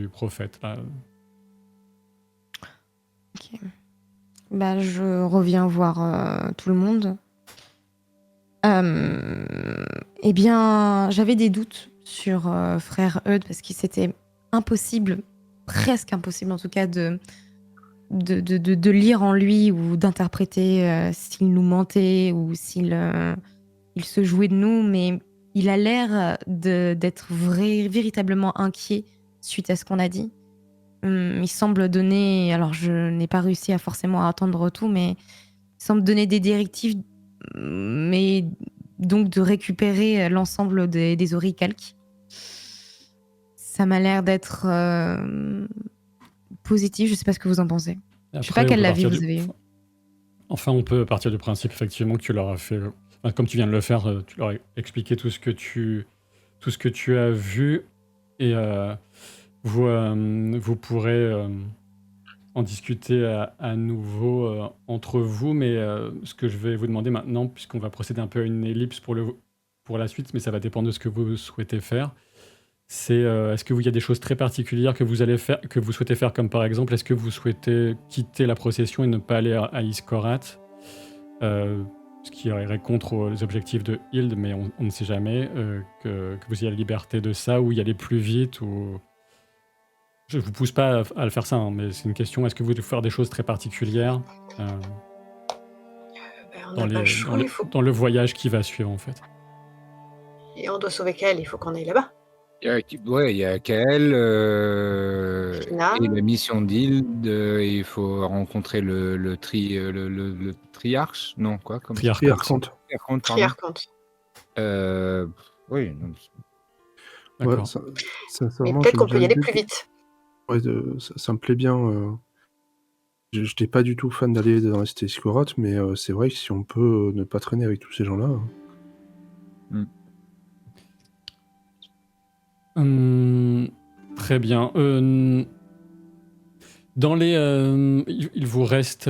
prophète. Là. Ok. Bah, je reviens voir tout le monde. Eh bien, j'avais des doutes sur frère Eudes parce qu'il s'était impossible, presque impossible en tout cas, de lire en lui ou d'interpréter s'il nous mentait ou s'il il se jouait de nous, mais il a l'air d'être véritablement inquiet suite à ce qu'on a dit. Il semble donner, alors je n'ai pas réussi à forcément attendre tout, mais il semble donner des directives, mais donc de récupérer l'ensemble des oricalques. Ça m'a l'air d'être positif, je ne sais pas ce que vous en pensez. Je ne sais pas quel avis vous avez eu. Enfin, on peut partir du principe effectivement que tu leur as fait, comme tu viens de le faire, tu leur as expliqué tout ce que tu as vu et vous pourrez en discuter à nouveau entre vous, mais ce que je vais vous demander maintenant, puisqu'on va procéder un peu à une ellipse pour la suite, mais ça va dépendre de ce que vous souhaitez faire, c'est est-ce qu'il y a des choses très particulières que vous souhaitez faire, comme par exemple, est-ce que vous souhaitez quitter la procession et ne pas aller à Iskorat, ce qui irait contre les objectifs de Hild, mais on ne sait jamais, que vous ayez la liberté de ça, ou y aller plus vite, ou... Je ne vous pousse pas à le faire ça, hein, mais c'est une question, est-ce que vous voulez faire des choses très particulières dans le voyage qui va suivre, en fait? Et on doit sauver Kael, il faut qu'on aille là-bas. Il y a Kael et la mission d'Hild. Il faut rencontrer le triarche. Non, quoi comme Triarchante. Triarchante. Oui. Non. D'accord. Ouais, Mais peut-être qu'on peut y aller plus vite. Ouais, ça me plaît bien. Je n'étais pas du tout fan d'aller dans la cité Iskorat, mais c'est vrai que si on peut ne pas traîner avec tous ces gens-là. Très bien. Il vous reste,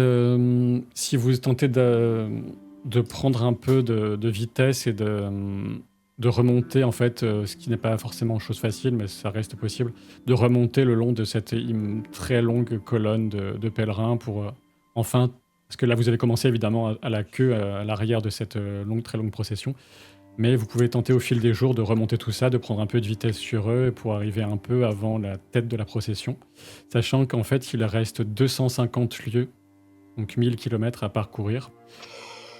si vous tentez de prendre un peu de vitesse et de remonter, en fait, ce qui n'est pas forcément chose facile, mais ça reste possible, de remonter le long de cette très longue colonne de pèlerins pour enfin, parce que là vous avez commencé évidemment à la queue, à l'arrière de cette très longue procession, mais vous pouvez tenter au fil des jours de remonter tout ça, de prendre un peu de vitesse sur eux pour arriver un peu avant la tête de la procession, sachant qu'en fait il reste 250 lieues, donc 1000 km à parcourir.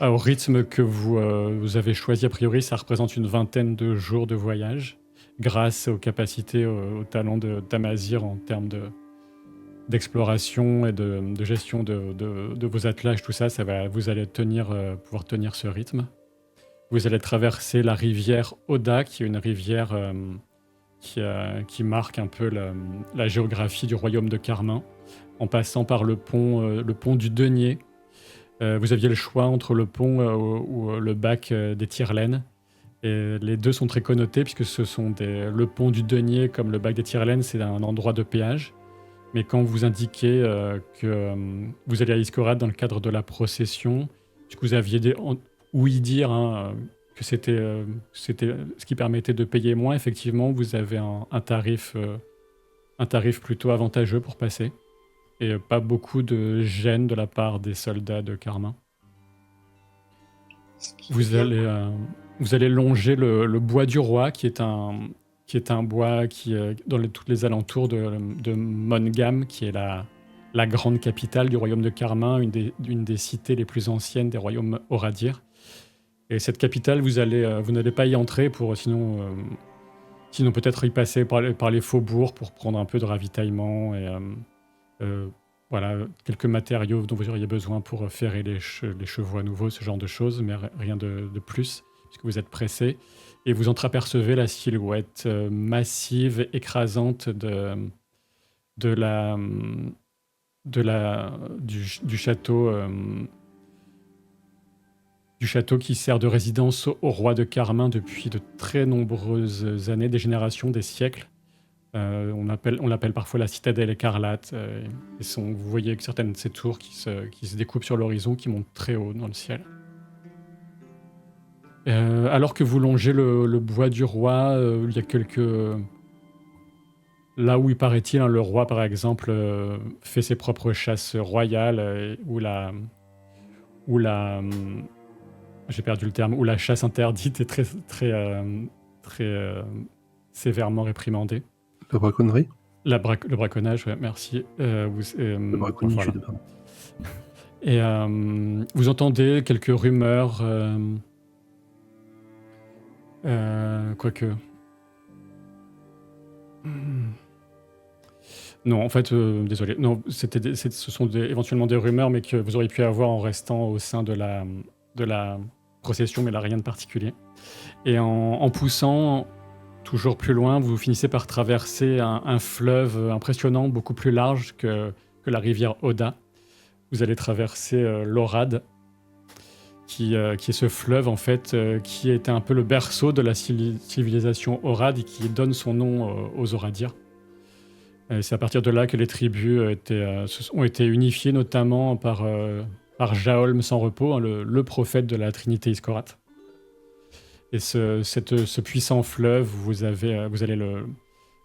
Au rythme que vous avez choisi, a priori, ça représente une vingtaine de jours de voyage, grâce aux capacités, au talent de Tamazir en termes d'exploration et de gestion de vos attelages, tout ça, vous allez pouvoir tenir ce rythme. Vous allez traverser la rivière Oda, qui est une rivière qui marque un peu la géographie du royaume de Carmin, en passant par le pont du Denier. Vous aviez le choix entre le pont ou le bac des Tyrlaines. Et les deux sont très connotés, puisque le pont du Denier comme le bac des Tyrlaines, c'est un endroit de péage. Mais quand vous indiquez que vous allez à Iskorad dans le cadre de la procession, puisque vous aviez ouï dire que c'était ce qui permettait de payer moins, effectivement, vous avez un tarif plutôt avantageux pour passer. Et pas beaucoup de gêne de la part des soldats de Carmin. Vous allez longer le bois du roi, qui est un bois qui dans tous les alentours de Mongam, qui est la grande capitale du royaume de Carmin, une des cités les plus anciennes des royaumes Oradir. Et cette capitale, vous n'allez pas y entrer sinon peut-être y passer par les faubourgs pour prendre un peu de ravitaillement et voilà, quelques matériaux dont vous auriez besoin pour ferrer les chevaux à nouveau, ce genre de choses, mais rien de plus, puisque vous êtes pressé. Et vous entreapercevez la silhouette massive, écrasante du château. Du château qui sert de résidence au roi de Carmin depuis de très nombreuses années, des générations, des siècles. On l'appelle parfois la citadelle écarlate. Vous voyez que certaines de ces tours qui se découpent sur l'horizon, qui montent très haut dans le ciel. Alors que vous longez le bois du roi, il y a là où il paraît-il, le roi par exemple fait ses propres chasses royales, où j'ai perdu le terme, où la chasse interdite est très, très, très sévèrement réprimandée. La braconnerie. Le braconnage, ouais, merci. Le braconnitude, voilà. Et vous entendez quelques rumeurs, quoique... Non, en fait, désolé. Non, ce sont éventuellement des rumeurs, mais que vous auriez pu avoir en restant au sein de la procession, mais là, rien de particulier. Et en poussant toujours plus loin, vous finissez par traverser un fleuve impressionnant, beaucoup plus large que la rivière Oda. Vous allez traverser l'Orad, qui est ce fleuve, en fait, qui était un peu le berceau de la civilisation Orad et qui donne son nom aux Oradirs. C'est à partir de là que les tribus ont été unifiées, notamment par Jaolm sans repos, le prophète de la Trinité Iskorat. Et ce puissant fleuve, vous allez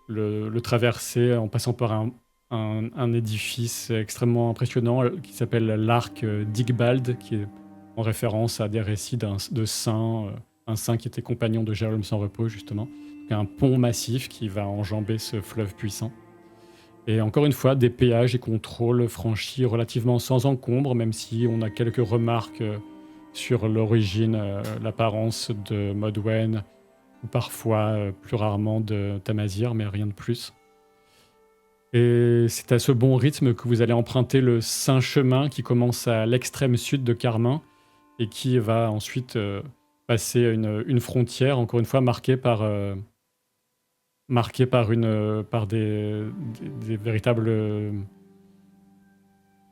le traverser en passant par un édifice extrêmement impressionnant qui s'appelle l'arc d'Igbald, qui est en référence à des récits de saints, un saint qui était compagnon de Jaolm sans repos, justement. Donc, un pont massif qui va enjamber ce fleuve puissant. Et encore une fois, des péages et contrôles franchis relativement sans encombre, même si on a quelques remarques sur l'origine, l'apparence de Modwen, ou parfois, plus rarement, de Tamazir, mais rien de plus. Et c'est à ce bon rythme que vous allez emprunter le Saint Chemin qui commence à l'extrême sud de Carmin et qui va ensuite passer une frontière, encore une fois, marquée par des véritables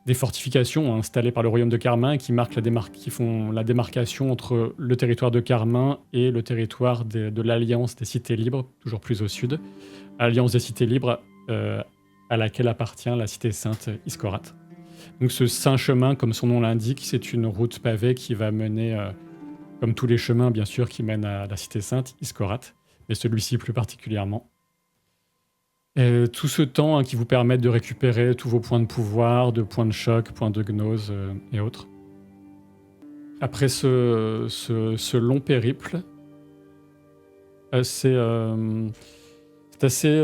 des fortifications installées par le royaume de Carmin qui font la démarcation entre le territoire de Carmin et le territoire de l'Alliance des Cités Libres, toujours plus au sud. Alliance des Cités Libres à laquelle appartient la Cité Sainte Iskorat. Donc ce Saint Chemin, comme son nom l'indique, c'est une route pavée qui va mener, comme tous les chemins bien sûr, qui mènent à la Cité Sainte Iskorat, mais celui-ci plus particulièrement. Et tout ce temps qui vous permet de récupérer tous vos points de pouvoir, de points de choc, points de gnose et autres. Après ce long périple, c'est C'est assez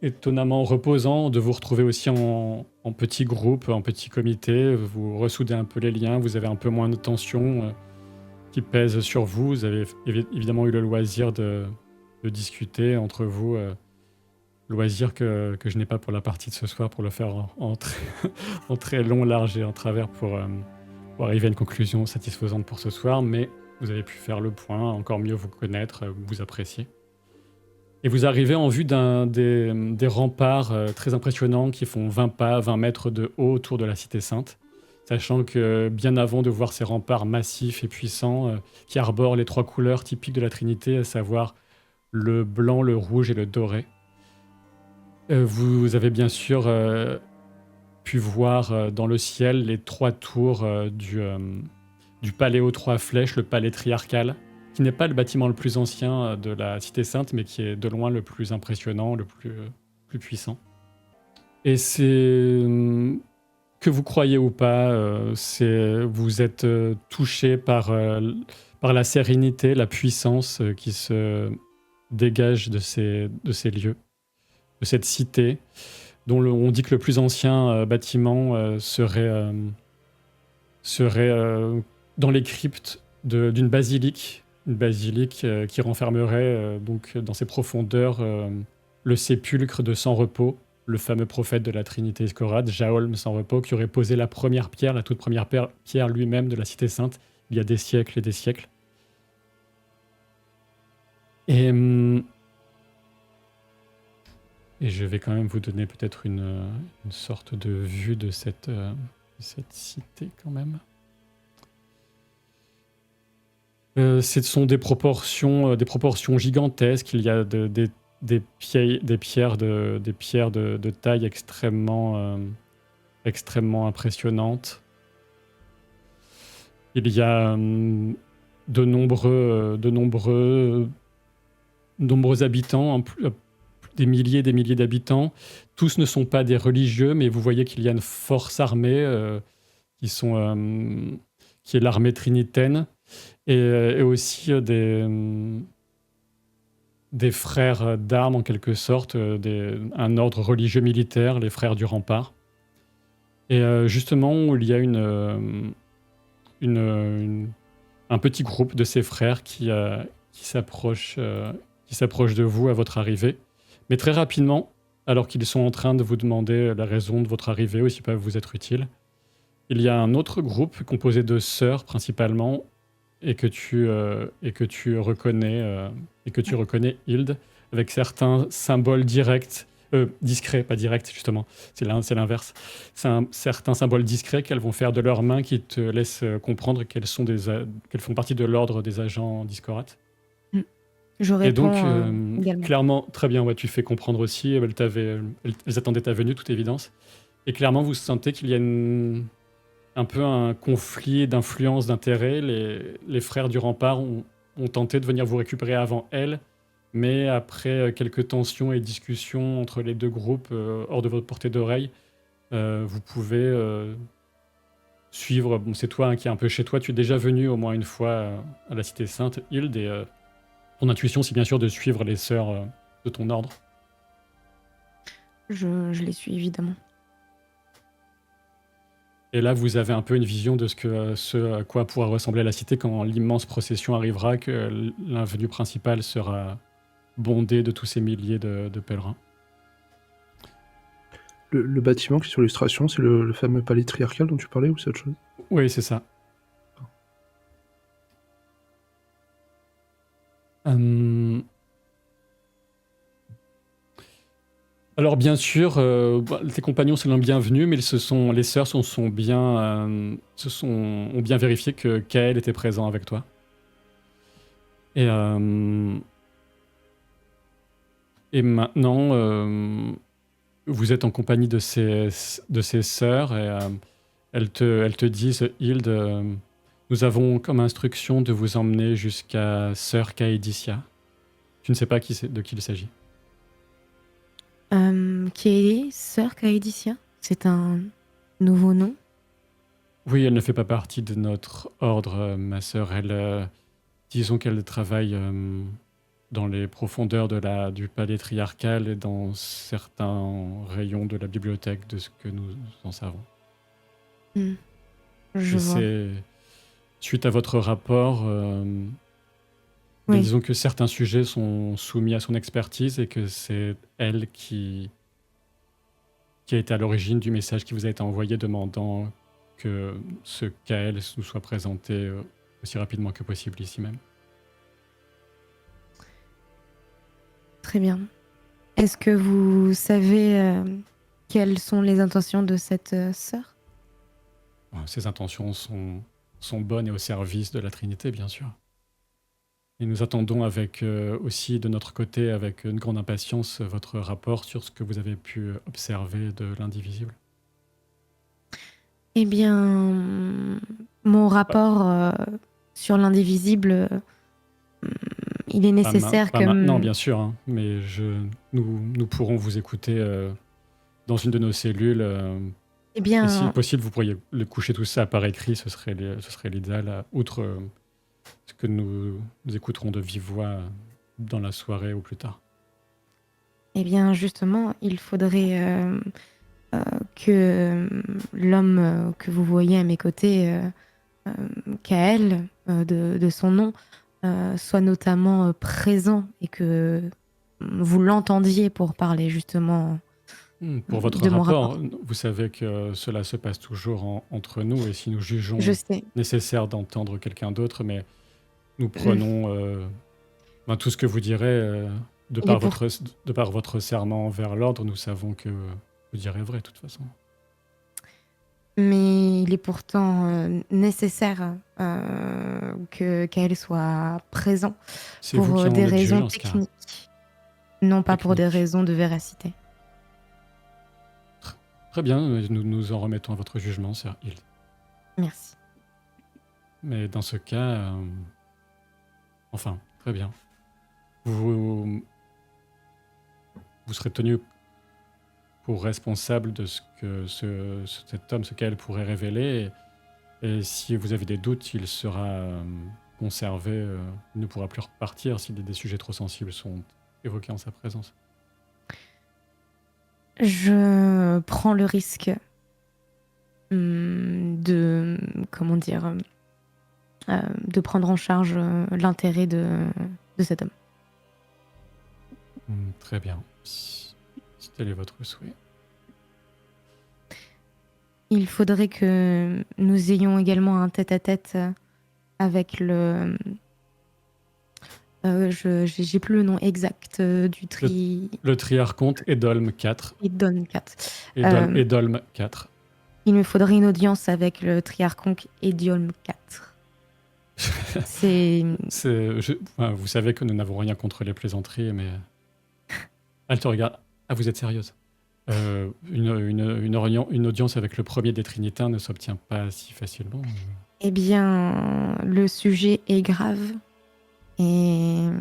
étonnamment reposant de vous retrouver aussi en petits groupes, en petits comités. Vous ressoudez un peu les liens, vous avez un peu moins de tension qui pèse sur vous. Vous avez évidemment eu le loisir de discuter entre vous. Loisir que je n'ai pas pour la partie de ce soir, pour le faire en très long, large et en travers pour arriver à une conclusion satisfaisante pour ce soir. Mais vous avez pu faire le point, encore mieux vous connaître, vous apprécier. Et vous arrivez en vue des remparts très impressionnants qui font 20 pas, 20 mètres de haut autour de la Cité Sainte, sachant que bien avant de voir ces remparts massifs et puissants qui arborent les 3 couleurs typiques de la Trinité, à savoir le blanc, le rouge et le doré, vous avez bien sûr pu voir dans le ciel les 3 tours du palais aux 3 flèches, le palais triarcal, qui n'est pas le bâtiment le plus ancien de la Cité Sainte, mais qui est de loin le plus impressionnant, le plus puissant. Et c'est, que vous croyez ou pas, vous êtes touché par la sérénité, la puissance qui se dégage de ces lieux, de cette cité, dont on dit que le plus ancien bâtiment serait dans les cryptes d'une basilique. Une basilique qui renfermerait donc dans ses profondeurs le sépulcre de Sans Repos, le fameux prophète de la Trinité Escorade, Jaolm Sans Repos, qui aurait posé la première pierre, la toute première pierre lui-même de la Cité Sainte, il y a des siècles et des siècles. Et je vais quand même vous donner peut-être une sorte de vue de cette cité quand même. Ce sont des proportions gigantesques. Il y a des pierres de taille extrêmement impressionnante. Il y a de nombreux habitants, des milliers d'habitants. Tous ne sont pas des religieux, mais vous voyez qu'il y a une force armée qui est l'armée trinitaine. Et aussi des frères d'armes, en quelque sorte, un ordre religieux militaire, les frères du rempart. Et justement, il y a un petit groupe de ces frères qui s'approche de vous à votre arrivée. Mais très rapidement, alors qu'ils sont en train de vous demander la raison de votre arrivée ou s'ils peuvent vous être utiles, il y a un autre groupe composé de sœurs principalement, et que tu reconnais Hilde, avec certains symboles discrets, pas directs justement, c'est l'inverse. Certains symboles discrets qu'elles vont faire de leurs mains qui te laissent comprendre qu'elles font partie de l'ordre des agents d'Iscorat. Je réponds Et donc, également. clairement, très bien, ouais, tu fais comprendre aussi, elles attendaient ta venue, toute évidence. Et clairement, vous sentez qu'il y a un peu un conflit d'influence, d'intérêt. Les frères du rempart ont tenté de venir vous récupérer avant elles, mais après quelques tensions et discussions entre les 2 groupes hors de votre portée d'oreille, vous pouvez suivre. Bon, c'est toi qui est un peu chez toi. Tu es déjà venu au moins une fois à la Cité Sainte, Hilde, et ton intuition, c'est bien sûr de suivre les sœurs de ton ordre. Je les suis évidemment. Et là, vous avez un peu une vision de ce à quoi pourra ressembler la cité quand l'immense procession arrivera, que l'avenue principale sera bondée de tous ces milliers de pèlerins. Le bâtiment qui est sur l'illustration, c'est le fameux palais triarcal dont tu parlais ou c'est autre chose? Oui, c'est ça. Alors bien sûr, tes compagnons sont les bienvenus, mais les sœurs ont bien vérifié que Kael était présent avec toi. Et maintenant, vous êtes en compagnie de ces sœurs et elles te disent, Hilde, nous avons comme instruction de vous emmener jusqu'à sœur Caédicia. Tu ne sais pas de qui il s'agit. Qui est sœur Caédicia? C'est un nouveau nom? Oui, elle ne fait pas partie de notre ordre, ma sœur. Disons qu'elle travaille dans les profondeurs du palais triarcal et dans certains rayons de la bibliothèque de ce que nous en savons. Hmm. Je Et vois. c'est suite à votre rapport, Oui. disons que certains sujets sont soumis à son expertise et que c'est elle qui a été à l'origine du message qui vous a été envoyé demandant que ce KL nous soit présenté aussi rapidement que possible ici même. Très bien. Est-ce que vous savez quelles sont les intentions de cette sœur? Ses intentions sont bonnes et au service de la Trinité, bien sûr. Et nous attendons avec aussi de notre côté, avec une grande impatience, votre rapport sur ce que vous avez pu observer de l'indivisible. Eh bien, mon rapport sur l'indivisible, il est nécessaire Pas que... maintenant, bien sûr, hein, mais nous pourrons vous écouter dans une de nos cellules. Eh Et bien, si possible, vous pourriez le coucher tout ça par écrit, ce serait l'idéal, outre ce que nous écouterons de vive voix dans la soirée ou plus tard. eh bien, justement, il faudrait que l'homme que vous voyez à mes côtés, Kael, de son nom, soit notamment présent et que vous l'entendiez pour parler justement Pour votre de mon rapport. rapport, vous savez que cela se passe toujours entre nous et si nous jugeons Je sais. nécessaire d'entendre quelqu'un d'autre, mais nous Mm. prenons tout ce que vous direz de Il est par votre serment envers l'ordre, nous savons que vous direz vrai de toute façon. Mais il est pourtant nécessaire qu'elle soit présent C'est vous qui pour en des êtes juge raisons en ce cas. techniques, non pas pour des Technique. raisons de véracité. Très bien, nous nous en remettons à votre jugement, Sir Hild. Merci. Mais dans ce cas, enfin, très bien. Vous serez tenu pour responsable de ce que cet homme, ce qu'elle pourrait révéler. Et si vous avez des doutes, il sera conservé, il ne pourra plus repartir si des sujets trop sensibles sont évoqués en sa présence. Je prends le risque de, comment dire, de prendre en charge l'intérêt de cet homme. Très bien. Si tel est votre souhait. Il faudrait que nous ayons également un tête-à-tête avec le... j'ai plus le nom exact du Le triarchonte Edolm 4. Edolm 4. Edolm 4. Il me faudrait une audience avec le triarchonte Edolm 4. Vous savez que nous n'avons rien contre les plaisanteries, mais... Elle te regarde. Ah, vous êtes sérieuse? Une audience avec le premier des Trinitains ne s'obtient pas si facilement. Eh bien, le sujet est grave et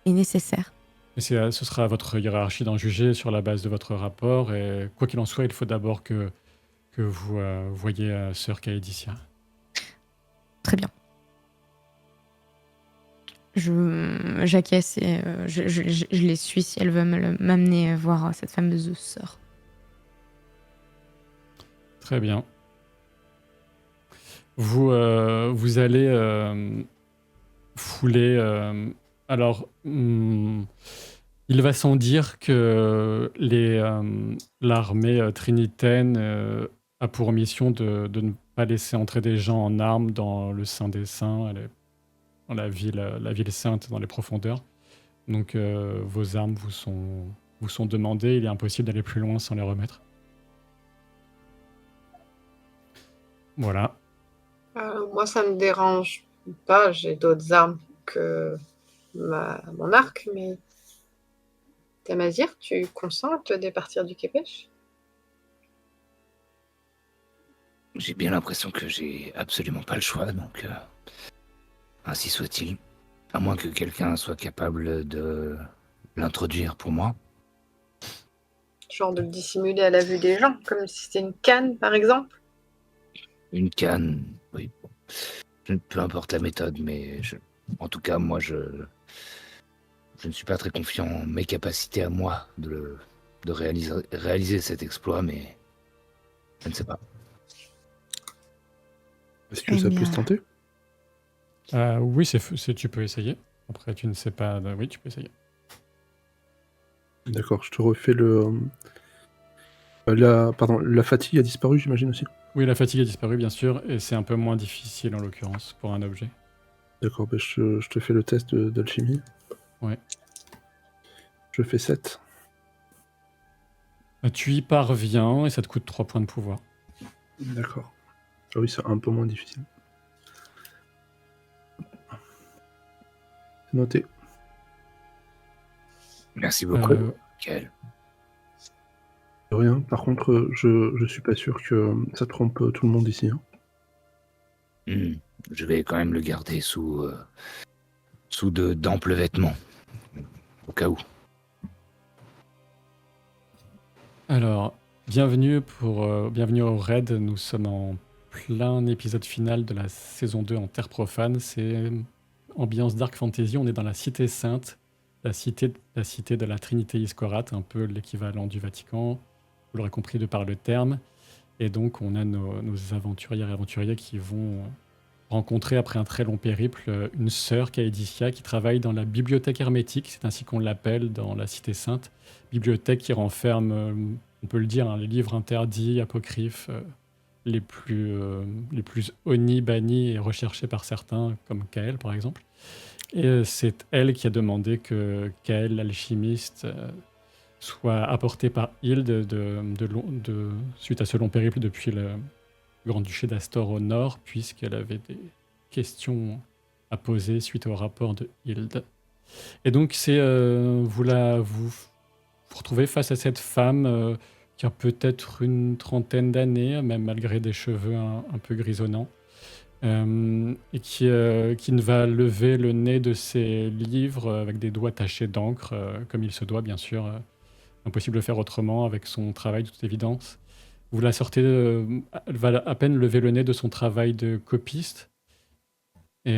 nécessaire. Mais ce sera à votre hiérarchie d'en juger sur la base de votre rapport. Et quoi qu'il en soit, il faut d'abord que vous voyiez Sœur Caédicia. Très bien. J'acquiesce et je les suis si elle veut m'amener voir cette fameuse sœur. Très bien. Vous allez fouler. Alors, il va sans dire que l'armée trinitaine a pour mission de ne pas laisser entrer des gens en armes dans le Saint des Saints, dans la ville sainte, dans les profondeurs. Donc, vos armes vous sont demandées. Il est impossible d'aller plus loin sans les remettre. Voilà. Moi, ça me dérange pas. J'ai d'autres armes que mon arc, mais Tamazir, tu consens à te départir du Képech? J'ai bien l'impression que j'ai absolument pas le choix, donc ainsi soit-il. À moins que quelqu'un soit capable de l'introduire pour moi. Genre de le dissimuler à la vue des gens, comme si c'était une canne, par exemple? Une canne, oui. Peu importe la méthode, mais en tout cas, moi, je ne suis pas très confiant en mes capacités à moi de réaliser cet exploit, mais je ne sais pas. Est-ce que ça peut se tenter? Oui, tu peux essayer. Après, tu ne sais pas. Oui, tu peux essayer. D'accord, je te refais la fatigue a disparu, j'imagine aussi. Oui, la fatigue a disparu, bien sûr, et c'est un peu moins difficile en l'occurrence pour un objet. D'accord, je te fais le test d'alchimie. Ouais. Je fais 7. Tu y parviens et ça te coûte 3 points de pouvoir. D'accord. Ah oui, c'est un peu moins difficile. C'est noté. Merci beaucoup, Kael. De rien. Par contre, je suis pas sûr que ça trompe tout le monde ici. Hein. Je vais quand même le garder sous d'amples vêtements, au cas où. Alors, bienvenue au raid. Nous sommes en plein épisode final de la saison 2 en Terre Profane. C'est ambiance Dark Fantasy. On est dans la Cité Sainte, la cité de la Trinité Iscorate, un peu l'équivalent du Vatican. Vous l'aurez compris de par le terme. Et donc, on a nos aventurières et aventuriers qui vont rencontrer, après un très long périple, une sœur, Caedicia, qui travaille dans la bibliothèque hermétique. C'est ainsi qu'on l'appelle dans la Cité Sainte. Bibliothèque qui renferme, on peut le dire, hein, les livres interdits, apocryphes, les plus honnis, bannis et recherchés par certains, comme Kael, par exemple. Et c'est elle qui a demandé que Kael, l'alchimiste, soit apporté par Hilde suite à ce long périple depuis le Grand-Duché d'Astor au nord, puisqu'elle avait des questions à poser suite au rapport de Hilde. Et donc, vous vous retrouvez face à cette femme qui a peut-être une trentaine d'années, même malgré des cheveux un peu grisonnants, et qui ne va lever le nez de ses livres avec des doigts tachés d'encre, comme il se doit, bien sûr. Impossible de faire autrement avec son travail, de toute évidence. Vous la sortez, elle va à peine lever le nez de son travail de copiste. Et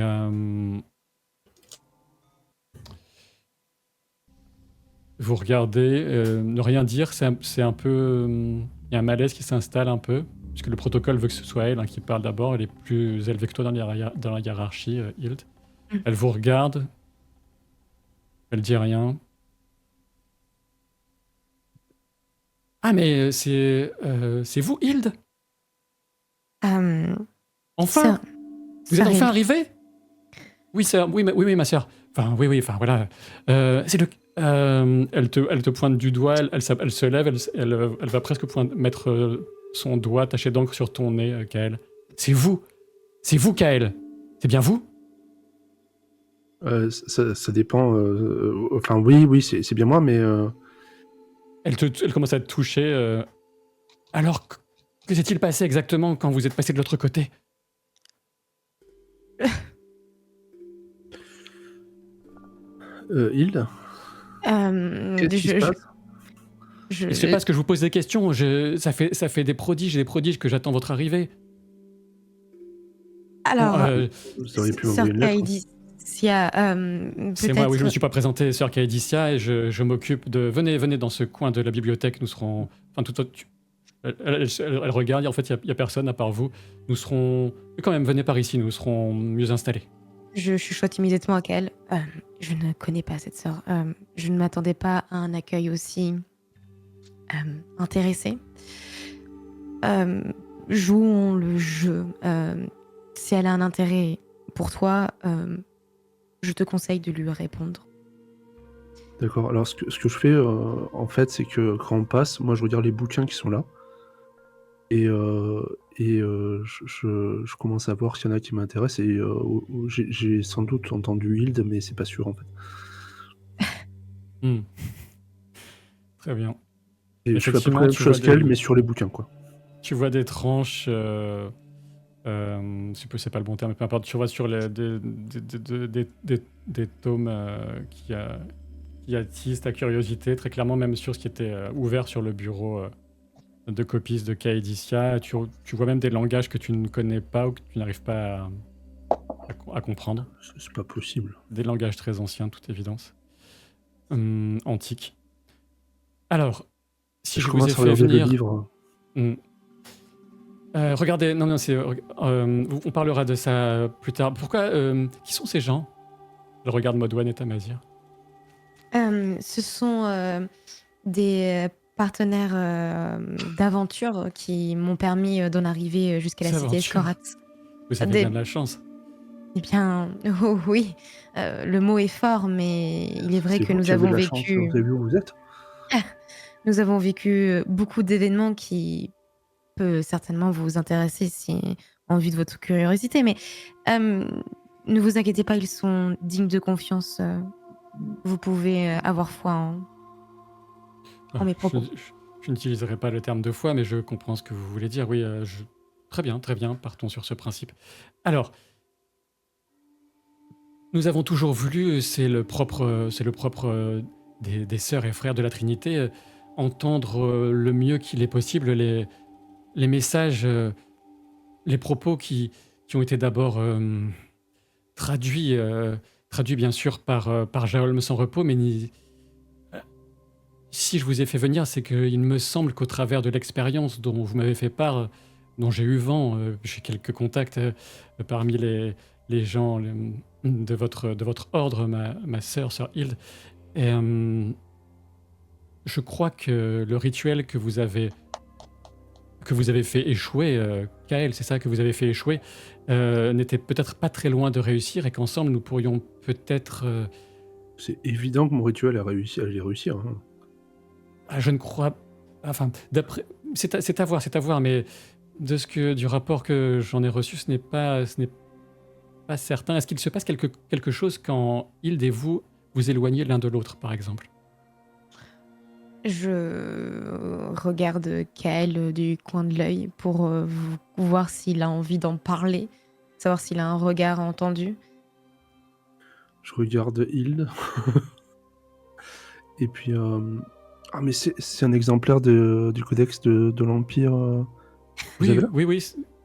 vous regardez, ne rien dire, c'est un peu... Il y a un malaise qui s'installe un peu, puisque le protocole veut que ce soit elle qui parle d'abord. Elle est plus élevée que toi dans la hiérarchie, Hild. Elle vous regarde, elle dit rien. Ah, mais c'est vous, Hild? Enfin, vous êtes enfin arrivée? Oui, oui, ma sœur. Enfin, oui, enfin, voilà. C'est le... elle te pointe du doigt, elle se lève, elle va presque mettre son doigt taché d'encre sur ton nez, Kael. C'est vous, Kael. C'est bien vous? Ça dépend. Enfin, oui, c'est bien moi, mais... Elle commence à te toucher. Alors, que s'est-il passé exactement quand vous êtes passé de l'autre côté? Hilde, qu'est-ce qui se passe? Je sais pas ce que je vous pose des questions. Ça fait des prodiges que j'attends votre arrivée. Alors, Vous auriez pu sœur m'envoyer une lettre. Caedicia, C'est moi, oui, je me suis pas présenté, sœur Caedicia, et je m'occupe de... Venez dans ce coin de la bibliothèque, nous serons... Enfin, elle regarde, et en fait, il y a personne à part vous. Nous serons... Mais quand même, venez par ici, nous serons mieux installés. Je chuchote immédiatement à Kael. Je ne connais pas cette sœur. Je ne m'attendais pas à un accueil aussi intéressé. Jouons le jeu. Si elle a un intérêt pour toi, je te conseille de lui répondre. D'accord. Alors, ce que je fais, en fait, c'est que quand on passe, moi, je regarde les bouquins qui sont là. Et je commence à voir s'il y en a qui m'intéressent. Et j'ai sans doute entendu Hilde, mais c'est pas sûr, en fait. Très bien. Et je fais à peu près la même chose qu'elle, mais sur les bouquins, quoi. Tu vois des tranches... c'est pas le bon terme, mais peu importe. Tu vois sur des tomes qui attisent ta curiosité, très clairement, même sur ce qui était ouvert sur le bureau de copistes de Caedicia. Tu vois même des langages que tu ne connais pas ou que tu n'arrives pas à comprendre. C'est pas possible. Des langages très anciens, de toute évidence. antique. Alors, si Je je vous ai commence à fait regarder le venir... livre. Hmm. Regardez, non, on parlera de ça plus tard. Pourquoi qui sont ces gens? Je regarde Modwan et Tamazir. Ce sont des partenaires d'aventure qui m'ont permis d'en arriver jusqu'à la Des cité aventures. Escorat. Vous avez Des- bien de la chance. Eh bien, oh oui, le mot est fort, mais il est vrai C'est que vous nous qui avez avons de la chance, vécu, vous avez vu où vous êtes? nous avons vécu beaucoup d'événements qui peut certainement vous intéresser si en vue de votre curiosité. Mais ne vous inquiétez pas, ils sont dignes de confiance. Vous pouvez avoir foi en mes propos. Je n'utiliserai pas le terme de foi, mais je comprends ce que vous voulez dire. Oui, très bien, partons sur ce principe. Alors, nous avons toujours voulu, c'est le propre des sœurs et frères de la Trinité, entendre le mieux qu'il est possible les messages, les propos qui ont été d'abord traduits bien sûr par Jaolm sans repos, mais si je vous ai fait venir, c'est qu'il me semble qu'au travers de l'expérience dont vous m'avez fait part, dont j'ai eu vent, j'ai quelques contacts parmi les gens de votre ordre, ma sœur Hilde, et je crois que le rituel que vous avez fait échouer, Kael, c'est ça que vous avez fait échouer, n'était peut-être pas très loin de réussir et qu'ensemble nous pourrions peut-être... C'est évident que mon rituel allait réussir. Hein. je ne crois... Enfin, d'après... C'est à voir, mais du rapport que j'en ai reçu, ce n'est pas certain. Est-ce qu'il se passe quelque chose quand Hilde et vous éloignez l'un de l'autre, par exemple? Je regarde Kael du coin de l'œil pour voir s'il a envie d'en parler, savoir s'il a un regard entendu. Je regarde Hilde. Et puis... Ah, mais c'est un exemplaire du codex de l'Empire. Vous avez là? Oui,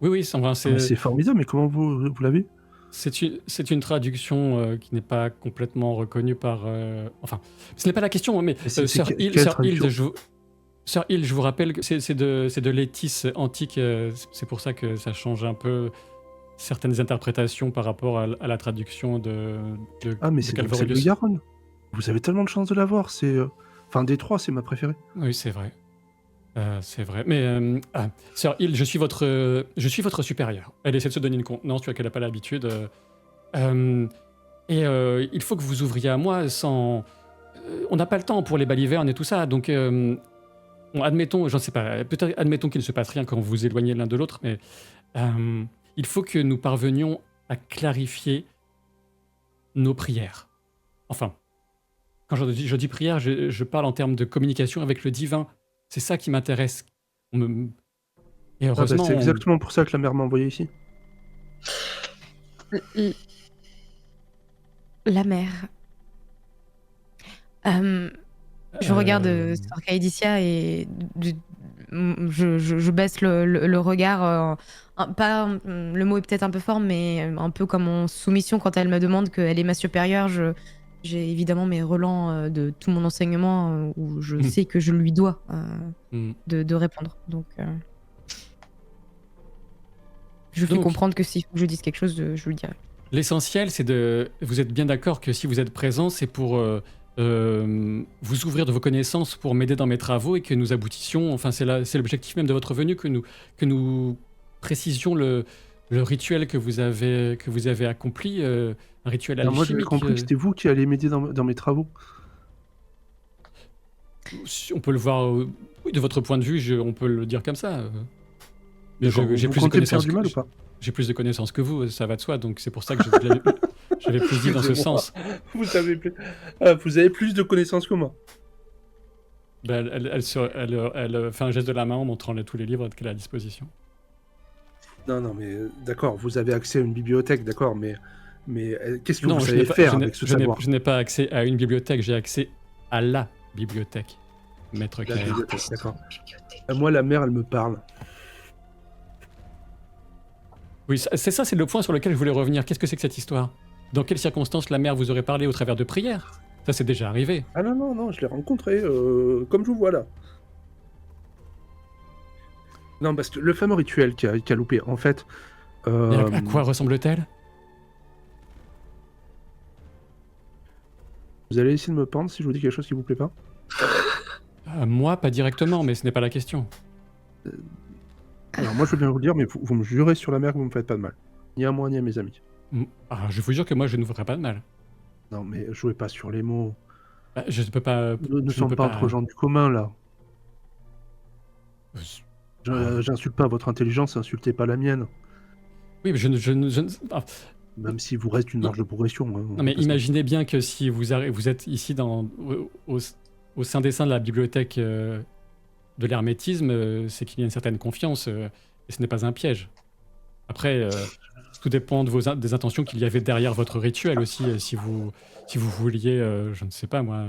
enfin, Ah, mais c'est formidable, mais comment vous l'avez? c'est une traduction qui n'est pas complètement reconnue par... Enfin, ce n'est pas la question, mais Sœur Hilde, je vous rappelle que c'est de Létis antique, c'est pour ça que ça change un peu certaines interprétations par rapport à la traduction de Ah, mais de c'est celle de Calvorius. Garonne. Vous avez tellement de chance de l'avoir. Enfin, des trois, c'est ma préférée. Oui, c'est vrai. C'est vrai. Mais, Sœur Hilde, je suis votre supérieure. Elle essaie de se donner une contenance, tu vois qu'elle n'a pas l'habitude. Il faut que vous ouvriez à moi sans... on n'a pas le temps pour les balivernes et tout ça, donc admettons, j'en sais pas, peut-être admettons qu'il ne se passe rien quand vous vous éloignez l'un de l'autre, mais il faut que nous parvenions à clarifier nos prières. Enfin, quand je dis prière, je parle en termes de communication avec le divin. C'est ça qui m'intéresse. Et heureusement... c'est exactement pour ça que la mère m'a envoyé ici. La mère. Je regarde Sœur Kaedicia et je baisse le regard. Le mot est peut-être un peu fort, mais un peu comme en soumission quand elle me demande qu'elle est ma supérieure. J'ai évidemment mes relents de tout mon enseignement où je sais que je lui dois de répondre. Donc, je fais comprendre que si je dise quelque chose, je lui dirai. L'essentiel, c'est de... Vous êtes bien d'accord que si vous êtes présent, c'est pour vous ouvrir de vos connaissances, pour m'aider dans mes travaux et que nous aboutissions... Enfin, c'est l'objectif même de votre venue, que nous précisions le rituel que vous avez accompli, un rituel alchimique. Moi, j'avais compris que c'était vous qui allez m'aider dans mes travaux. On peut le voir... oui, de votre point de vue, on peut le dire comme ça. Mais Vous j'ai plus de comptez me faire connaissances du mal ou pas? J'ai plus de connaissances que vous, ça va de soi, donc c'est pour ça que j'avais plus dit dans ce sens. Vous avez plus de connaissances que moi. Ben, elle fait un geste de la main en montrant tous les livres qu'elle a à disposition. Non, mais d'accord, vous avez accès à une bibliothèque, d'accord, mais qu'est-ce que vous savez faire avec ce savoir? Je n'ai pas accès à une bibliothèque, j'ai accès à la bibliothèque, maître La Kael. bibliothèque, d'accord. Moi, la mère, elle me parle. Oui, c'est le point sur lequel je voulais revenir. Qu'est-ce que c'est que cette histoire? Dans quelles circonstances la mère vous aurait parlé au travers de prières? Ça, c'est déjà arrivé. Ah non, non, non, je l'ai rencontré, comme je vous vois là. Non, parce que le fameux rituel qui a loupé, en fait... Et à quoi ressemble-t-elle? Vous allez essayer de me pendre si je vous dis quelque chose qui vous plaît pas? Moi, pas directement, mais ce n'est pas la question. Alors moi, je veux bien vous le dire, mais vous me jurez sur la mer que vous me faites pas de mal. Ni à moi, ni à mes amis. Je vous jure que moi, je ne vous ferai pas de mal. Non, mais jouez pas sur les mots. Je ne peux pas... Nous ne je ne sommes peux pas pas... entre gens du commun, là. Ah. J'insulte pas votre intelligence, insultez pas la mienne. Oui, mais je ne- ah, Même si vous reste une Non. marge de progression. Hein, Non, mais imaginez bien que si vous êtes ici au sein des seins de la bibliothèque de l'hermétisme, c'est qu'il y a une certaine confiance, et ce n'est pas un piège. Après, tout dépend de des intentions qu'il y avait derrière votre rituel aussi. Si vous vouliez, je ne sais pas moi,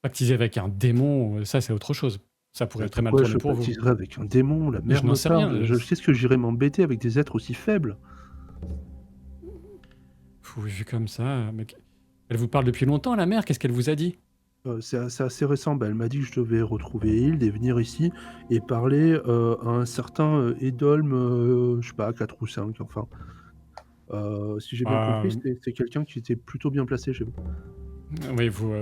pactiser avec un démon, ça c'est autre chose. Ça pourrait très mal Pourquoi tourner je pour vous. pactiserais avec un démon? La Mais mer je n'en me sais parle. rien. Qu'est-ce que j'irais m'embêter avec des êtres aussi faibles? Vu comme ça, mec. Elle vous parle depuis longtemps, la mère. Qu'est-ce qu'elle vous a dit? C'est assez récent. Bah, elle m'a dit que je devais retrouver Hild et venir ici et parler à un certain Edolm, je sais pas, 4 ou 5, enfin. Si j'ai bien compris, c'est quelqu'un qui était plutôt bien placé chez vous. Oui, vous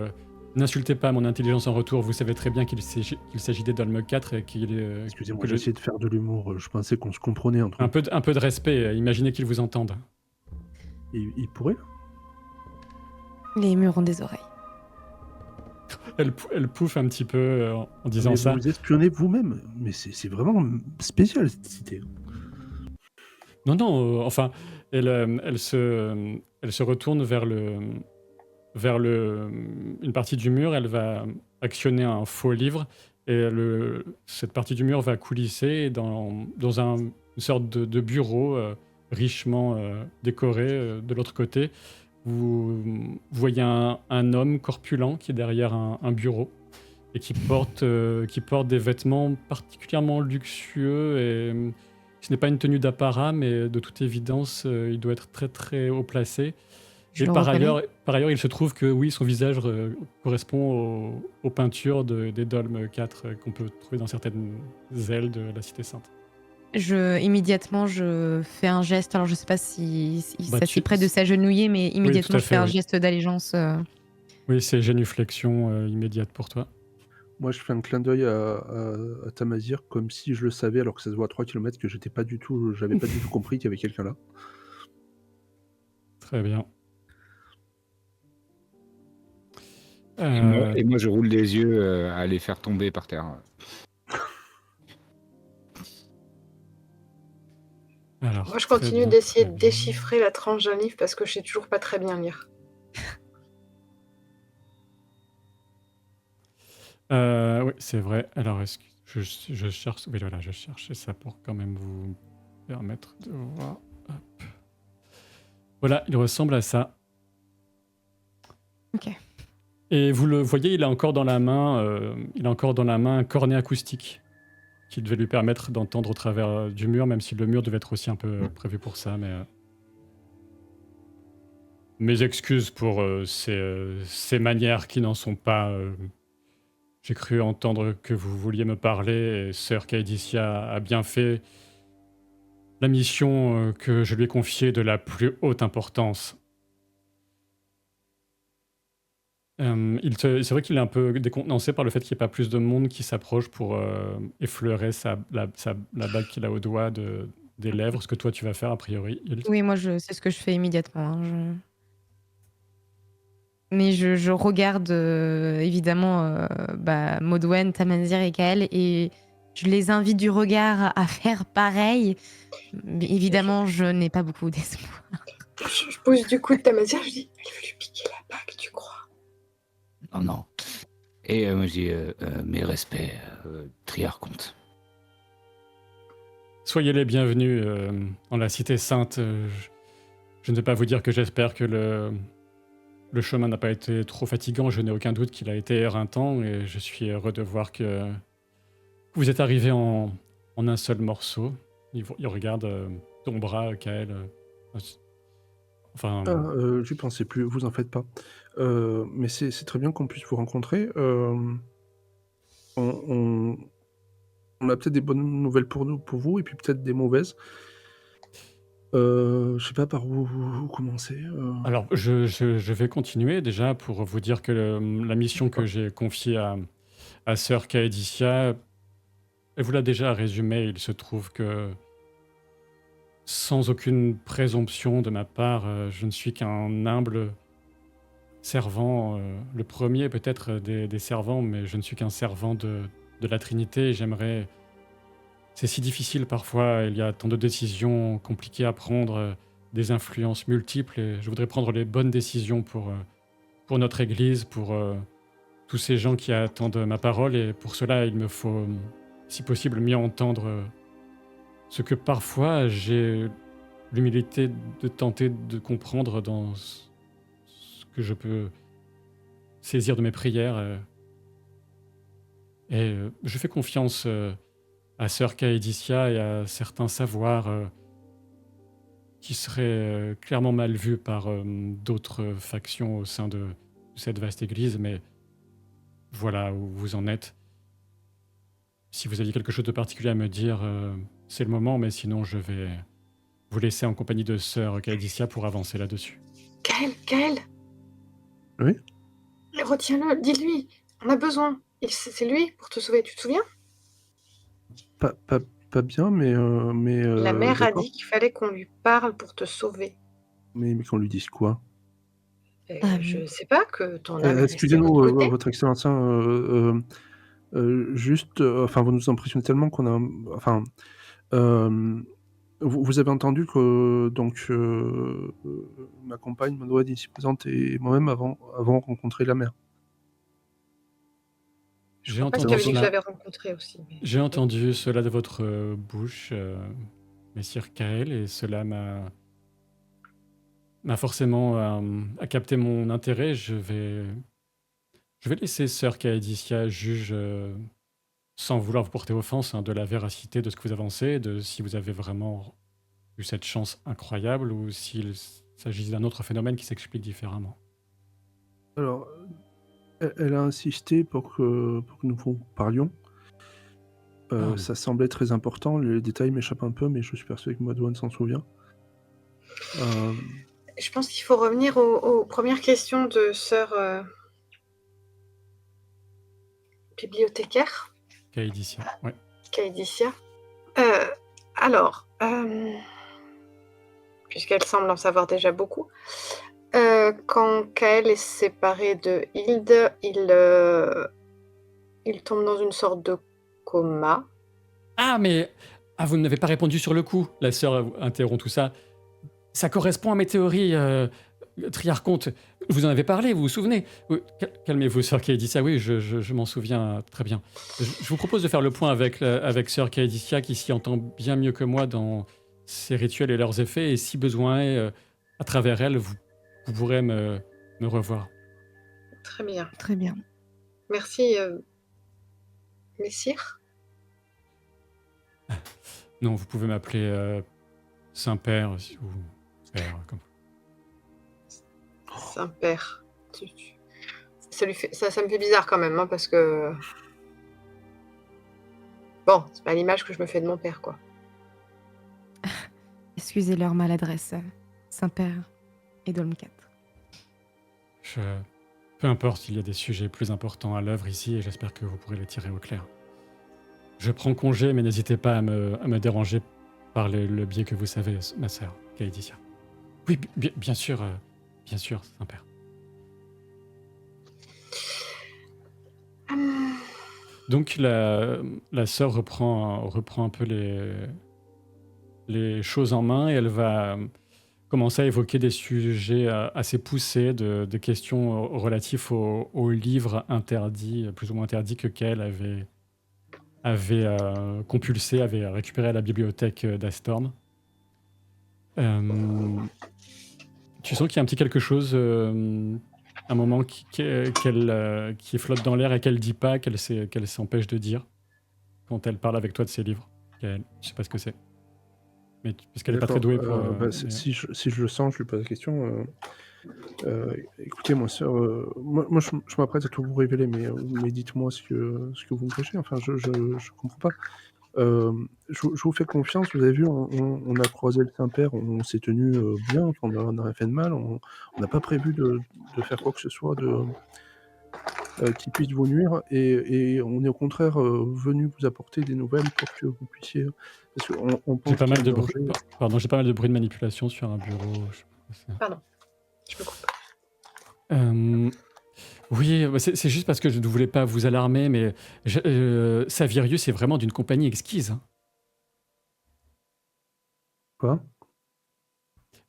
n'insultez pas mon intelligence en retour. Vous savez très bien qu'il s'agit d'Edolm 4 et qu'il est... Excusez-moi, j'ai essayé de faire de l'humour. Je pensais qu'on se comprenait entre Un nous. peu de respect. Imaginez qu'il vous entende. Il pourrait? Les murs ont des oreilles. Elle pouffe un petit peu en disant Mais ça. vous vous espionnez vous-même. Mais c'est vraiment spécial cette cité. Non, non, enfin, elle se retourne vers une partie du mur, elle va actionner un faux livre, et cette partie du mur va coulisser dans une sorte de bureau richement décoré de l'autre côté. Vous voyez un homme corpulent qui est derrière un bureau et qui porte des vêtements particulièrement luxueux et ce n'est pas une tenue d'apparat, mais de toute évidence, il doit être très très haut placé. Je Et le par reconnais. ailleurs, il se trouve que oui, son visage correspond aux peintures des Dolmes 4 qu'on peut trouver dans certaines ailes de la Cité Sainte. Immédiatement, je fais un geste. Alors, je sais pas si Bah, ça s'y prête de s'agenouiller, mais immédiatement, à je fais fait, un oui. geste d'allégeance. Oui, c'est génuflexion immédiate pour toi. Moi, je fais un clin d'œil à Tamazir, comme si je le savais, alors que ça se voit à 3 km, que j'avais pas du tout compris qu'il y avait quelqu'un là. Très bien. Et moi, je roule les yeux à les faire tomber par terre. Alors, Moi, je très continue bien, d'essayer très de bien. déchiffrer la tranche d'un livre parce que je sais toujours pas très bien lire. Oui, c'est vrai. Alors, est-ce que je cherche... Oui, voilà, je cherchais ça pour quand même vous permettre de voir. Hop. Voilà, il ressemble à ça. Ok. Et vous le voyez, il a encore dans la main un cornet acoustique qui devait lui permettre d'entendre au travers du mur, même si le mur devait être aussi un peu prévu pour ça. Mais mes excuses pour ces manières qui n'en sont pas. J'ai cru entendre que vous vouliez me parler, et Sœur Caedicia a bien fait la mission que je lui ai confiée de la plus haute importance. C'est vrai qu'il est un peu décontenancé par le fait qu'il n'y ait pas plus de monde qui s'approche pour effleurer la bague qu'il a au doigt des lèvres, ce que toi tu vas faire a priori, Hild. Oui, moi, c'est ce que je fais immédiatement. Hein. Mais je regarde évidemment Maudwen, Tamazir et Kael, et je les invite du regard à faire pareil. Mais évidemment, je n'ai pas beaucoup d'espoir. Je pousse du coup de Tamazir, je dis, elle veut lui piquer la bague, tu crois? Non, non. Et moi, je dis mes respects, Triarchonte. Soyez les bienvenus en la Cité Sainte. Je ne vais pas vous dire que j'espère que le chemin n'a pas été trop fatigant. Je n'ai aucun doute qu'il a été éreintant et je suis heureux de voir que vous êtes arrivé en un seul morceau. Il regarde ton bras, Kael. Enfin, J'y pensais plus, vous en faites pas. Mais c'est très bien qu'on puisse vous rencontrer. On, on- on a peut-être des bonnes nouvelles pour vous, et puis peut-être des mauvaises. Je sais pas par où vous commencer. alors je vais continuer déjà pour vous dire que la mission que j'ai confiée à Sœur Kaedicia, elle vous l'a déjà résumé. Il se trouve que sans aucune présomption de ma part, je ne suis qu'un humble servant, le premier peut-être des servants, mais je ne suis qu'un servant de la Trinité. J'aimerais... C'est si difficile parfois, il y a tant de décisions compliquées à prendre, des influences multiples, et je voudrais prendre les bonnes décisions pour notre Église, pour tous ces gens qui attendent ma parole, et pour cela, il me faut, si possible, mieux entendre ce que parfois j'ai l'humilité de tenter de comprendre dans ce que je peux saisir de mes prières. Et je fais confiance à Sœur Kaedicia et à certains savoirs qui seraient clairement mal vus par d'autres factions au sein de cette vaste église, mais voilà où vous en êtes. Si vous aviez quelque chose de particulier à me dire, c'est le moment, mais sinon je vais vous laisser en compagnie de Sœur Kaedicia pour avancer là-dessus. Gaël, Oui. retiens-le, dis-lui, on a besoin. C'est lui pour te sauver, tu te souviens? Pas bien, mais La mère a d'accord. dit qu'il fallait qu'on lui parle pour te sauver. Mais qu'on lui dise quoi? Je sais pas, que ton âme est restée de Excusez-nous, notre côté. Votre Excellence, juste, enfin, vous nous impressionnez tellement qu'on a, enfin, vous avez entendu que donc ma compagne m'a doit s'y présente et moi-même avons rencontré la mère. Je J'ai crois pas qu'il entendu avait dit que je cela. l'avais rencontré aussi. Mais... J'ai entendu cela de votre bouche, Messire Kael, et cela m'a forcément a capté mon intérêt. Je vais laisser Sœur Kaedicia juge, sans vouloir vous porter offense, hein, de la véracité de ce que vous avancez, de si vous avez vraiment eu cette chance incroyable ou s'il s'agit d'un autre phénomène qui s'explique différemment. Alors, elle a insisté pour que nous vous parlions. Ça semblait très important. Les détails m'échappent un peu, mais je suis persuadé que Madouane s'en souvient. Je pense qu'il faut revenir aux premières questions de Sœur bibliothécaire. Kaedicia, ouais. Kaedicia. Alors, puisqu'elle semble en savoir déjà beaucoup, quand Kael est séparé de Hilde, il tombe dans une sorte de coma. Ah, mais vous n'avez pas répondu sur le coup. La sœur interrompt tout ça. Ça correspond à mes théories, Triarchonte. Vous en avez parlé, vous vous souvenez? Oui, calmez-vous, Sœur Kaedicia. Oui, je m'en souviens très bien. Je vous propose de faire le point avec Sœur Kaedicia, qui s'y entend bien mieux que moi dans ces rituels et leurs effets. Et si besoin est, à travers elle, vous pourrez me revoir. Très bien. Très bien. Merci, Messire. Non, vous pouvez m'appeler Saint-Père, ou Père, comme... Saint-Père. Ça me fait bizarre quand même, hein, parce que... Bon, c'est pas l'image que je me fais de mon père, quoi. Excusez leur maladresse, Saint-Père et Dolm 4. Peu importe, il y a des sujets plus importants à l'œuvre ici, et j'espère que vous pourrez les tirer au clair. Je prends congé, mais n'hésitez pas à me déranger par le biais que vous savez, ma sœur, Kaedicia. Oui, bien sûr, Saint-Père. Donc la sœur reprend un peu les choses en main, et elle va commencer à évoquer des sujets assez poussés, de questions relatives aux livres interdits, plus ou moins interdits, que Kael avait compulsé, avait récupéré à la bibliothèque d'Astorm. Tu sens qu'il y a un petit quelque chose, un moment qui flotte dans l'air et qu'elle dit pas, qu'elle s'empêche de dire quand elle parle avec toi de ses livres. Je sais pas ce que c'est. mais parce qu'elle n'est pas très D'accord. douée pour. Mais- Si je le sens, je lui pose la question. Écoutez, moi, sœur, moi, je m'apprête à tout vous révéler, mais dites-moi ce que vous me cachez. Enfin, je comprends pas. Je vous fais confiance. Vous avez vu, on a croisé le Saint-Père, on s'est tenu bien, enfin, on n'a rien fait de mal. On n'a pas prévu de faire quoi que ce soit qui puisse vous nuire. Et on est au contraire venu vous apporter des nouvelles pour que vous puissiez. Parce qu'on J'ai pense pas qu'il y a mal un de bruit. danger. Pardon, j'ai pas mal de bruit de manipulation sur un bureau. Je sais pas si- Pardon, je me coupe. Oui, bah, c'est juste parce que je ne voulais pas vous alarmer, mais Savirius est vraiment d'une compagnie exquise, hein. Quoi?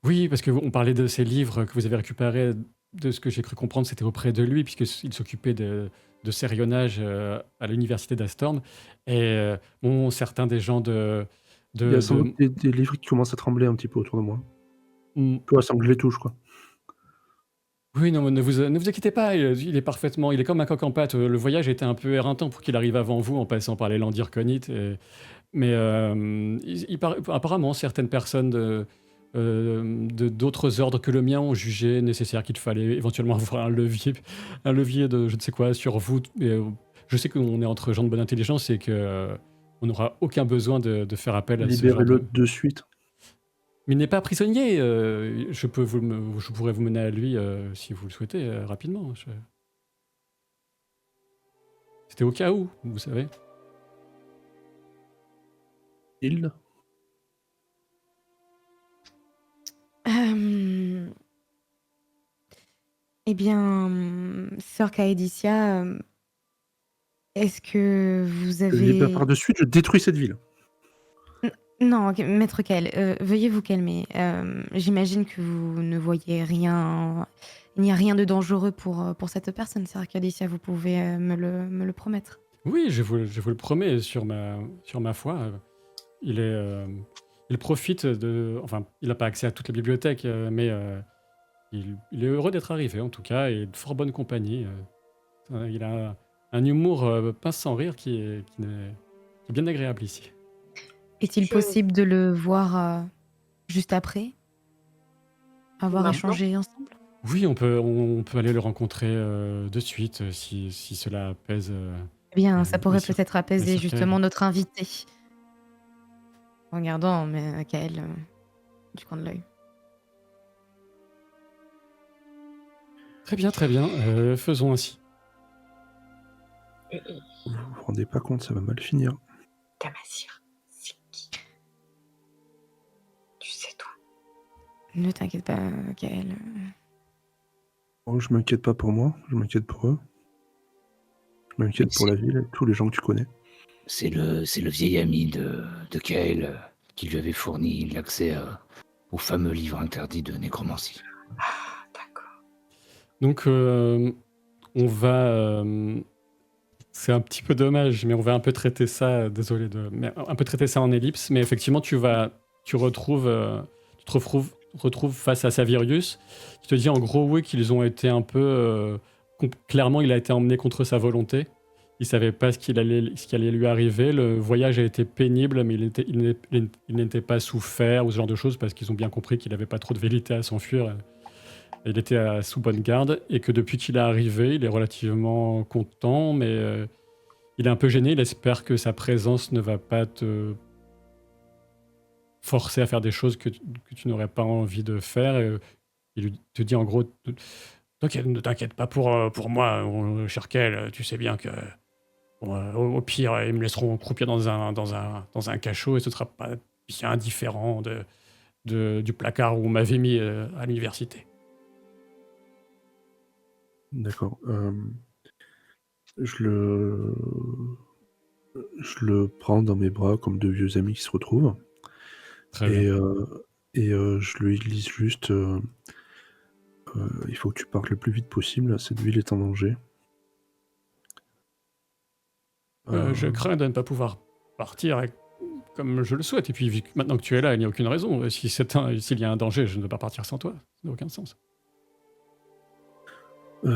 Oui, parce qu'on parlait de ces livres que vous avez récupérés, de ce que j'ai cru comprendre, c'était auprès de lui, puisqu'il s'occupait de sérionnage à l'université d'Astorm. Et bon, certains des gens Il y a de, sans doute de- des livres qui commencent à trembler un petit peu autour de moi. Mm, Tu vois, ça me les touche, quoi. oui, non, ne vous inquiétez pas, il est parfaitement, il est comme un coq en pâte. Le voyage était un peu éreintant pour qu'il arrive avant vous en passant par les landes d'Irconite. Mais apparemment, certaines personnes d'autres ordres que le mien ont jugé nécessaire qu'il fallait éventuellement avoir un levier de je ne sais quoi sur vous. Mais, je sais qu'on est entre gens de bonne intelligence et que on n'aura aucun besoin de faire appel à ce genre Libérez-le de. de suite. Mais il n'est pas prisonnier. Je pourrais vous mener à lui si vous le souhaitez rapidement. C'était au cas où, vous savez. Il Euh, Eh bien, sœur Caédicia, est-ce que vous Je le libère par avez... de suite, je détruis cette ville. Non, ok, maître Kael, veuillez vous calmer. J'imagine que vous ne voyez rien. Il n'y a rien de dangereux pour cette personne, sœur Caédicia. Vous pouvez me le promettre. Oui, je vous le promets sur ma foi. Il profite de. Enfin, il n'a pas accès à toute la bibliothèque, mais il est heureux d'être arrivé, en tout cas, et de fort bonne compagnie. Il a un humour pince sans rire qui est bien agréable ici. Est-il Je- possible de le voir juste après avoir Maintenant. échangé ensemble? Oui, on peut aller le rencontrer de suite si cela apaise. Eh bien, ça pourrait Monsieur- peut-être apaiser Monsieur justement Kael. notre invité. En regardant Kael du coin de l'œil. Très bien, très bien. Faisons ainsi. Vous vous rendez pas compte, ça va mal finir. Tamazir, c'est qui? Tu sais, toi. Ne t'inquiète pas, Kael. Oh, je m'inquiète pas pour moi, je m'inquiète pour eux. Je m'inquiète pour la ville et tous les gens que tu connais. C'est le vieil ami de Kael qui lui avait fourni l'accès au fameux livre interdit de nécromancie. Ah, d'accord. Donc, on va. C'est un petit peu dommage, mais on va un peu traiter ça. Désolé mais un peu traiter ça en ellipse. Mais effectivement, tu te retrouves face à Savirius. Qui te dit en gros, oui, qu'ils ont été un peu. Clairement, il a été emmené contre sa volonté. Il savait pas ce qui allait lui arriver. Le voyage a été pénible, mais il n'était pas souffert ou ce genre de choses parce qu'ils ont bien compris qu'il n'avait pas trop de vérité à s'enfuir. Il était sous bonne garde et que depuis qu'il est arrivé, il est relativement content, mais il est un peu gêné. Il espère que sa présence ne va pas te forcer à faire des choses que tu n'aurais pas envie de faire. Il te dit en gros, ne t'inquiète pas pour moi, cher Kel, tu sais bien que bon, au pire, ils me laisseront croupir dans un cachot et ce sera pas bien différent du placard où on m'avait mis à l'université. D'accord. Je le prends dans mes bras comme deux vieux amis qui se retrouvent. Très bien. Je lui glisse juste il faut que tu partes le plus vite possible, cette ville est en danger. Je crains de ne pas pouvoir partir comme je le souhaite. Et puis, maintenant que tu es là, il n'y a aucune raison. S'il y a un danger, je ne veux pas partir sans toi. Ça n'a aucun sens.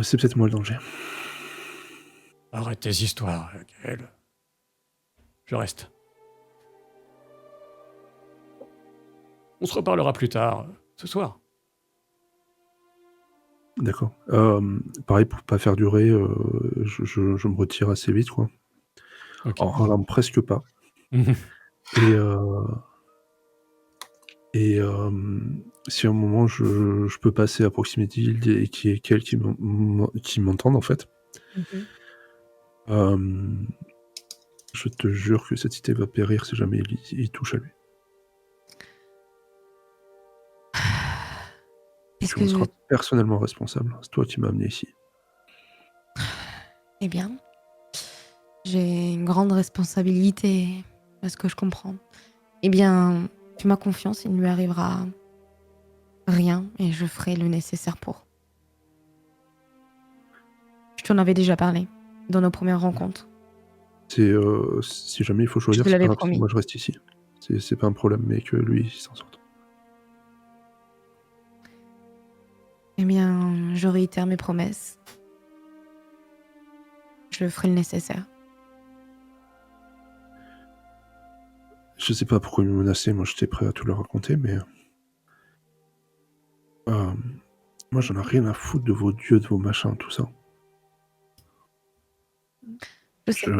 C'est peut-être moi le danger. Arrête tes histoires, Gaël. Je reste. On se reparlera plus tard, ce soir. D'accord. Pareil, pour pas faire durer, je me retire assez vite, quoi. Ok. En râlant presque pas. Mhm. Et si à un moment je peux passer à proximité d'Hild et qu'il y ait qu'elle qui m'entende, en fait, je te jure que cette idée va périr si jamais il touche à lui. Est-ce Tu en seras que... personnellement responsable. C'est toi qui m'as amené ici. Eh bien, j'ai une grande responsabilité, à ce que je comprends. Eh bien, fais-moi confiance, il ne lui arrivera rien et je ferai le nécessaire pour. Je t'en avais déjà parlé dans nos premières rencontres. Si jamais il faut Je choisir, te c'est pas l'avais grave, promis. moi je reste ici. C'est pas un problème, mais que lui, il s'en sorte. Eh bien, je réitère mes promesses. Je ferai le nécessaire. Je sais pas pourquoi il me menaçait, moi j'étais prêt à tout leur raconter, mais... moi j'en ai rien à foutre de vos dieux, de vos machins, tout ça. Je sais.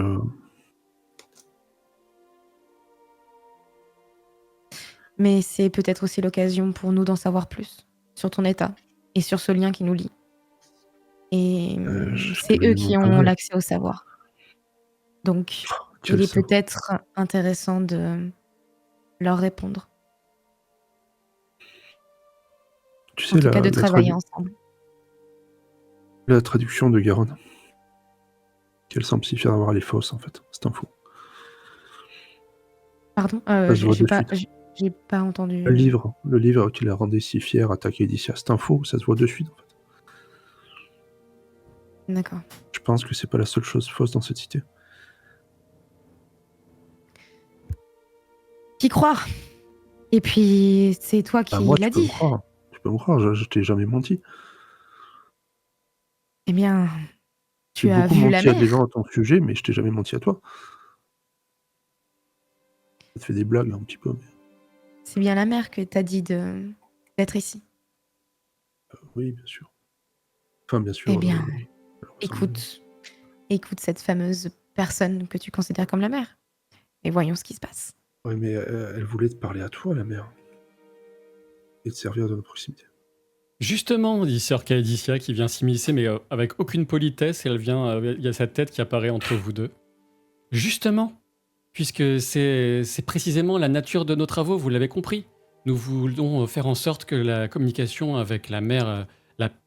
Mais c'est peut-être aussi l'occasion pour nous d'en savoir plus sur ton état et sur ce lien qui nous lie. Et c'est eux qui ont l'accès au savoir. Donc, il est peut-être intéressant de leur répondre. Tu sais, En tout cas, de travailler ensemble. La traduction de Garonne. Qu'elle semble si fière d'avoir les fausses, en fait. C'est un fou. Pardon, j'ai pas entendu. Le livre qui la rendait si fière à Takedicia, c'est un faux, ça se voit de suite, en fait. D'accord. Je pense que c'est pas la seule chose fausse dans cette cité. T'y crois. Et puis, c'est toi qui l'as dit. Tu peux me croire, je t'ai jamais menti. Eh bien, tu as as vu la menti à mer. des gens à ton sujet, mais je t'ai jamais menti à toi. Ça te fait des blagues un petit peu. Mais... C'est bien la mer que t'as dit d'être ici. Oui, bien sûr. Enfin, bien sûr. Eh bien, écoute cette fameuse personne que tu considères comme la mère. Et voyons ce qui se passe. Oui, mais elle voulait te parler à toi, la mère. Et te servir de notre proximité. Justement, dit Sœur Caedicia qui vient s'immiscer, mais avec aucune politesse, elle vient, il y a sa tête qui apparaît entre vous deux. Justement, puisque c'est précisément la nature de nos travaux, vous l'avez compris. Nous voulons faire en sorte que la communication avec la mère,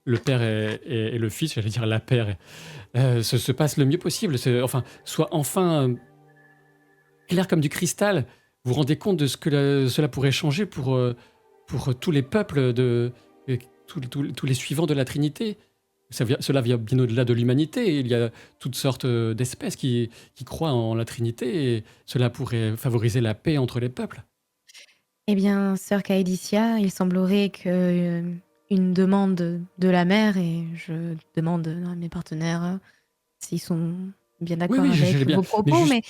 le père et le fils, j'allais dire la père, se passe le mieux possible, soit enfin clair comme du cristal. Vous vous rendez compte de ce que cela pourrait changer pour tous les peuples, tous les suivants de la Trinité. Cela vient bien au-delà de l'humanité. Il y a toutes sortes d'espèces qui croient en la Trinité et cela pourrait favoriser la paix entre les peuples. Eh bien, Sœur Caedicia, il semblerait que une demande de la mère, et je demande à mes partenaires s'ils sont bien d'accord avec vos propos, mais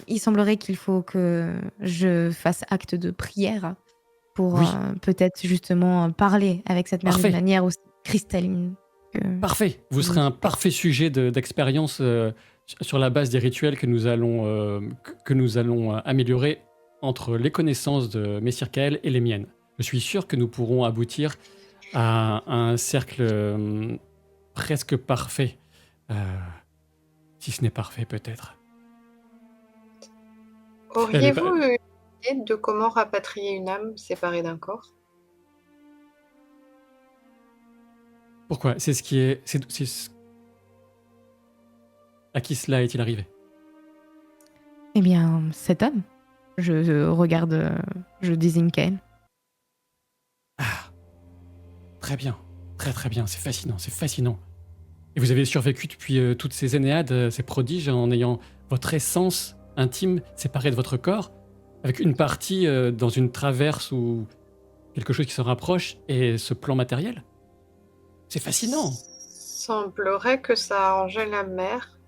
il semblerait qu'il faut que je fasse acte de prière pour peut-être justement parler avec cette mère d'une manière aussi cristalline. Parfait. Vous serez un parfait sujet d'expérience sur la base des rituels que nous allons améliorer entre les connaissances de Messire Kael et les miennes. Je suis sûr que nous pourrons aboutir à un cercle presque parfait. Si ce n'est parfait, peut-être. Auriez-vous une idée de comment rapatrier une âme séparée d'un corps ? Pourquoi ? C'est ce qui est... À qui cela est-il arrivé ? Eh bien, cet homme. Je regarde, je désigne Kael. Ah, très bien, très bien, c'est fascinant. Et vous avez survécu depuis toutes ces Énéades, ces prodiges, en ayant votre essence intime séparée de votre corps, avec une partie dans une traverse ou quelque chose qui se rapproche, et ce plan matériel. C'est fascinant. Semblerait que ça arrangeait la mère,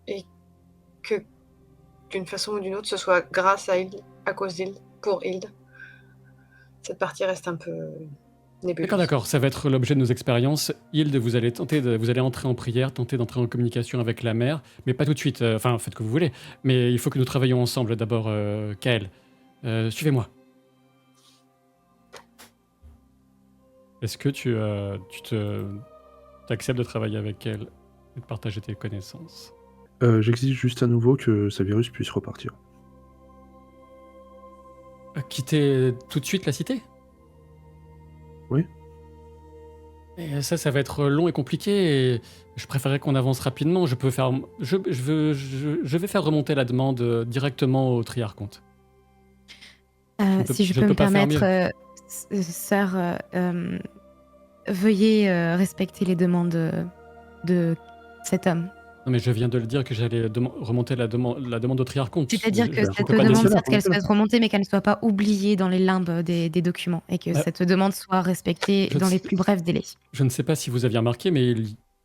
et que d'une façon ou d'une autre, ce soit grâce à Hild, à cause d'Hild, pour Hild. cette partie reste un peu nébuleuse. D'accord, ça va être l'objet de nos expériences. Hilde, vous allez entrer en prière, tenter d'entrer en communication avec la mère, mais pas tout de suite, enfin, faites ce que vous voulez. Mais il faut que nous travaillions ensemble d'abord, Kael. Suivez-moi. Est-ce que tu t'acceptes de travailler avec elle et de partager tes connaissances? J'exige juste à nouveau que Savirus puisse repartir. Quitter tout de suite la cité? Oui. Et ça va être long et compliqué. Et je préférerais qu'on avance rapidement. Je vais faire remonter la demande directement au Triarchonte. Si je je peux peux me pas faire permettre, sœur, veuillez respecter les demandes de cet homme. Non, mais je viens de le dire que j'allais remonter la demande au Triarchonte. C'est-à-dire que Je cette peux pas demande, laisser- certes, qu'elle soit remontée, mais qu'elle ne soit pas oubliée dans les limbes des documents et que cette demande soit respectée Je dans sais- les plus brefs délais. Je ne sais pas si vous aviez remarqué, mais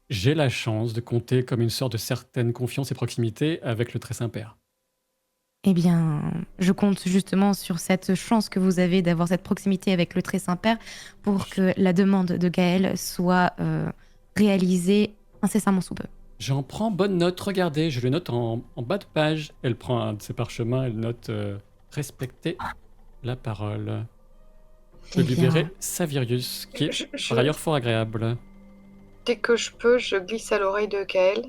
j'ai la chance de compter comme une sorte de certaine confiance et proximité avec le Très Saint-Père. Eh bien, je compte justement sur cette chance que vous avez d'avoir cette proximité avec le Très Saint-Père pour que la demande de Gaël soit réalisée incessamment sous peu. J'en prends bonne note. Regardez, je le note en bas de page. Elle prend un de ses parchemins, elle note respecter la parole. De Eh bien, libérer Savirius, qui est par ailleurs fort agréable. Dès que je peux, je glisse à l'oreille de Kael.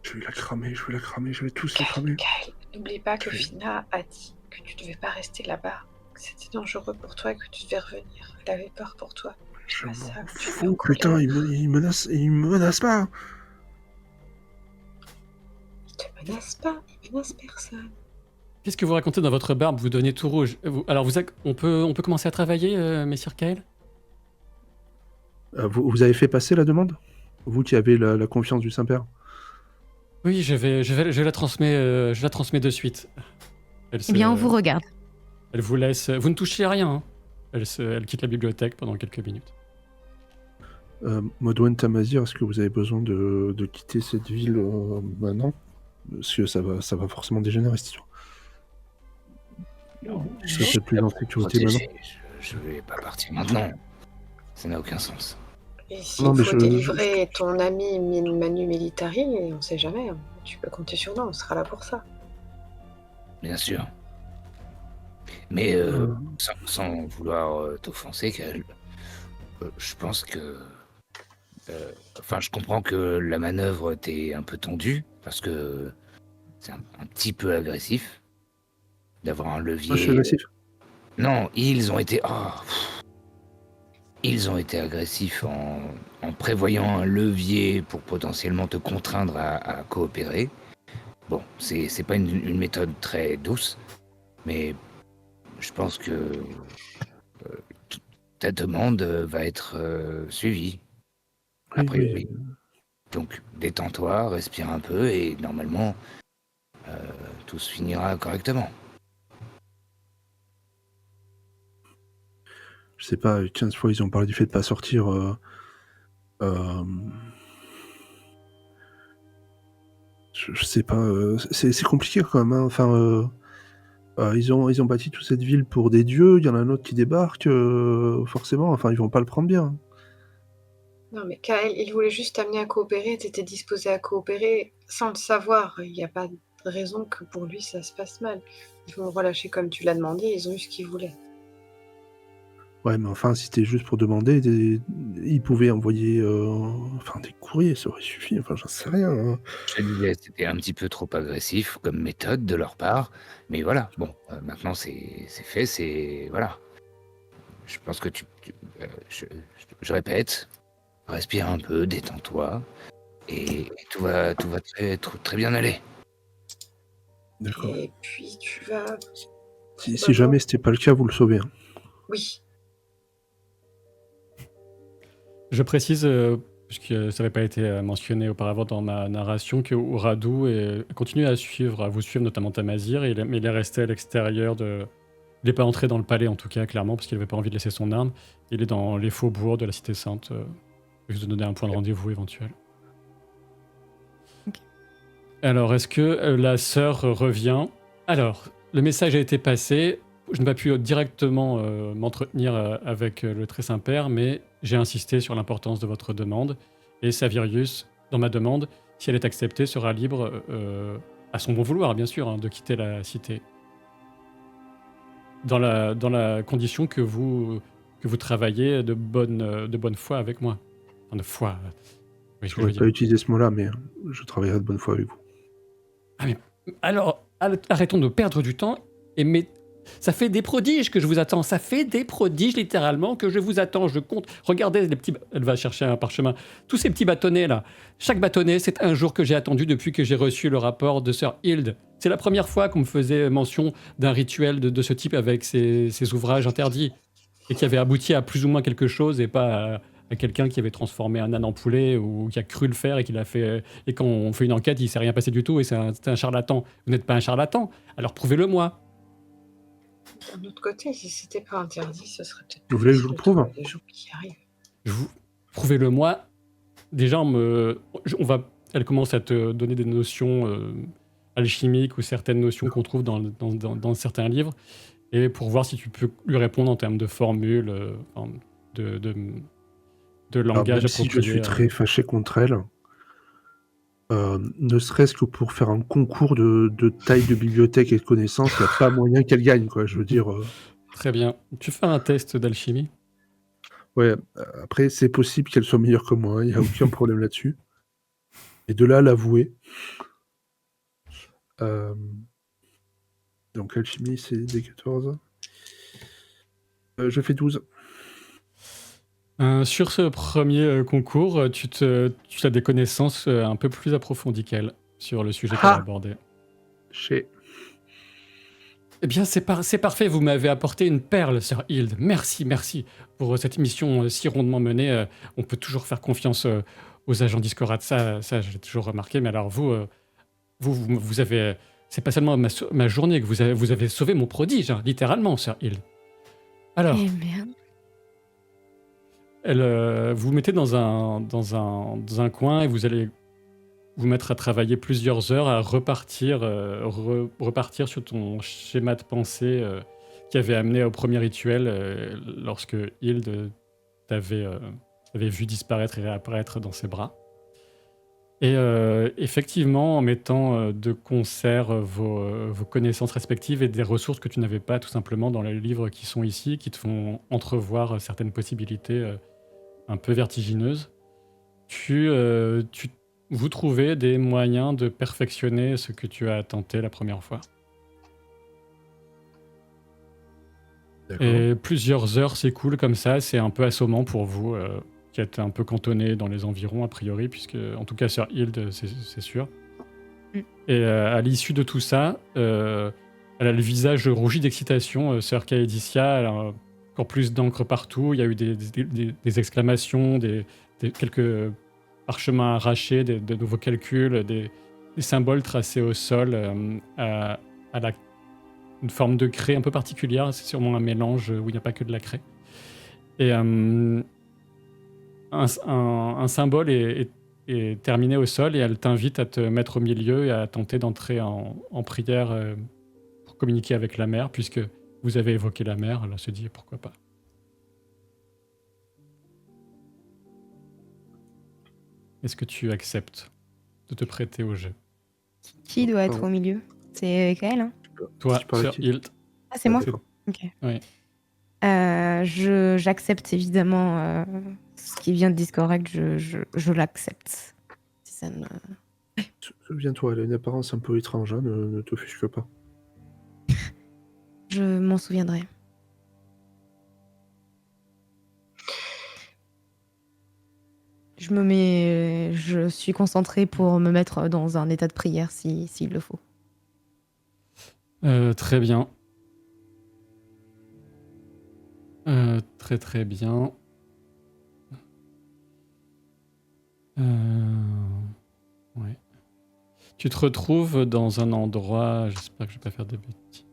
Je vais la cramer, je vais tous les cramer. Kael, n'oublie pas que Fina a dit que tu devais pas rester là-bas, que c'était dangereux pour toi et que tu devais revenir. Elle avait peur pour toi. Je m'en ça, tu fous, m'as en putain, colère. il me menace pas. Il te menace pas, il menace personne. Qu'est-ce que vous racontez dans votre barbe? Vous donnez tout rouge. Alors, on peut commencer à travailler, messire Kael? Vous avez fait passer la demande? Vous qui avez la confiance du Saint-Père? Oui, je la transmets de suite. eh bien, on vous regarde. Elle vous laisse. Vous ne touchez à rien. Hein. Elle quitte la bibliothèque pendant quelques minutes. Modwen Tamazir, est-ce que vous avez besoin de quitter cette ville maintenant? Parce que ça va forcément dégénérer cette histoire. Je Ça suis fait plus là en pour sécurité protéger. Je vais pas partir maintenant. Ça n'a aucun sens. Et s'il Non, mais faut délivrer ton ami Manu Militari, on sait jamais, hein. Tu peux compter sur nous, on sera là pour ça. Bien sûr. Mais sans vouloir t'offenser, Kael, je pense que... Enfin, je comprends que la manœuvre t'est un peu tendue, parce que c'est un petit peu agressif d'avoir un levier... Moi, je suis agressif. Non, ils ont été... Ils ont été agressifs en prévoyant un levier pour potentiellement te contraindre à coopérer. Bon, c'est pas une méthode très douce, mais je pense que ta demande va être suivie, a Oui, priori. oui. Donc, détends-toi, respire un peu et normalement, tout se finira correctement. Je sais pas, 15 fois ils ont parlé du fait de pas sortir. Je sais pas, c'est compliqué quand même. Hein. Enfin, ils ont bâti toute cette ville pour des dieux. Il y en a un autre qui débarque, forcément. Enfin, ils vont pas le prendre bien. Non, mais Kael, il voulait juste t'amener à coopérer, t'étais disposé à coopérer sans le savoir. Il n'y a pas de raison que pour lui ça se passe mal. Ils vont le relâcher comme tu l'as demandé, ils ont eu ce qu'ils voulaient. Ouais, mais enfin, si c'était juste pour demander, ils pouvaient envoyer des courriers, ça aurait suffi. Enfin, j'en sais rien. Hein. Je te disais, c'était un petit peu trop agressif comme méthode de leur part, mais voilà, bon, maintenant c'est fait, c'est... Voilà. Je pense que je répète, respire un peu, détends-toi, et tout va très bien aller. D'accord. Et puis tu vas... Si jamais c'était pas le cas, vous le sauvez. Hein. Oui. Je précise, puisque ça n'avait pas été mentionné auparavant dans ma narration, que Uradu continue à vous suivre notamment Tamazir, mais il est resté à l'extérieur de... Il n'est pas entré dans le palais en tout cas, clairement, parce qu'il n'avait pas envie de laisser son arme. Il est dans les faubourgs de la Cité Sainte, juste de donner un point de rendez-vous éventuel. Ok. Alors, est-ce que la sœur revient? Alors, le message a été passé. n'ai pas pu directement m'entretenir avec le très Saint-Père, mais j'ai insisté sur l'importance de votre demande. Et Savirius, dans ma demande, si elle est acceptée, sera libre, à son bon vouloir, bien sûr, hein, de quitter la cité. Dans la condition que vous travaillez de bonne foi avec moi. Enfin, de foi. Oui, ce que je J'aurais veux pas dire. utilisé ce mot-là, mais je travaillerai de bonne foi avec vous. Ah, mais alors, arrêtons de perdre du temps. Ça fait des prodiges que je vous attends. Ça fait des prodiges, littéralement, que je vous attends. Je compte. Regardez les petits. Elle va chercher un parchemin. Tous ces petits bâtonnets, là. Chaque bâtonnet, c'est un jour que j'ai attendu depuis que j'ai reçu le rapport de Sir Hild. C'est la première fois qu'on me faisait mention d'un rituel de ce type avec ces ouvrages interdits. Et qui avait abouti à plus ou moins quelque chose et pas à quelqu'un qui avait transformé un âne en poulet ou qui a cru le faire et qui l'a fait. Et quand on fait une enquête, il s'est rien passé du tout et c'est un charlatan. Vous n'êtes pas un charlatan, alors prouvez-le-moi. D'un autre côté, si c'était pas interdit, ce serait peut-être Vous voulez que je vous le prouve? des gens qui arrivent. Prouvez-le-moi. Déjà, elle commence à te donner des notions alchimiques ou certaines notions qu'on trouve dans certains livres. Et pour voir si tu peux lui répondre en termes de formules, de Alors, langage même si je approprié. suis très fâché contre elle, ne serait-ce que pour faire un concours de taille de bibliothèque et de connaissances, il n'y a pas moyen qu'elle gagne, quoi. Je veux dire, Très bien. Tu fais un test d'alchimie. ouais, après, c'est possible qu'elle soit meilleure que moi, il n'y a aucun problème là-dessus. Et de là, l'avouer. Donc, alchimie, c'est des 14. Je fais 12. Sur ce premier concours, tu as des connaissances un peu plus approfondies qu'elle sur le sujet qu'elle a abordé. Eh bien, c'est parfait, vous m'avez apporté une perle, Sir Hild. Merci pour cette mission si rondement menée. On peut toujours faire confiance aux agents d'Iscorat, ça j'ai toujours remarqué. Mais alors vous avez... C'est pas seulement ma journée que vous avez sauvé mon prodige, hein, littéralement, Sir Hild. Alors... Eh merde. vous mettez dans un coin et vous allez vous mettre à travailler plusieurs heures à repartir sur ton schéma de pensée qui avait amené au premier rituel lorsque Hild t'avait vu disparaître et réapparaître dans ses bras. Et effectivement, en mettant de concert vos connaissances respectives et des ressources que tu n'avais pas tout simplement dans les livres qui sont ici, qui te font entrevoir certaines possibilités un peu vertigineuses, vous trouvez des moyens de perfectionner ce que tu as tenté la première fois. D'accord. Et plusieurs heures s'écoulent comme ça, c'est un peu assommant pour vous, qui êtes un peu cantonné dans les environs a priori, puisque en tout cas Sir Hild, c'est sûr. Et à l'issue de tout ça, elle a le visage rougi d'excitation, Sir Caedicia, elle a encore plus d'encre partout, il y a eu des exclamations, quelques parchemins arrachés, de nouveaux calculs, des symboles tracés au sol une forme de craie un peu particulière, c'est sûrement un mélange où il n'y a pas que de la craie. Et un symbole est terminé au sol et elle t'invite à te mettre au milieu et à tenter d'entrer en prière pour communiquer avec la mère, puisque vous avez évoqué la mère, elle se dit pourquoi pas. Est-ce que tu acceptes de te prêter au jeu? Qui doit être au milieu? C'est Kael, hein? Toi, Tu parles à Sir qui? Ah, c'est moi? D'accord. Ok. Oui. J'accepte évidemment ce qui vient de Discorrect, je l'accepte. Si ça ne... Souviens-toi, elle a une apparence un peu étrange, hein, ne t'offusque pas. Je m'en souviendrai. Je suis concentrée pour me mettre dans un état de prière s'il le faut. Très bien. Très bien. Ouais. Tu te retrouves dans un endroit... J'espère que je vais pas faire des bêtises.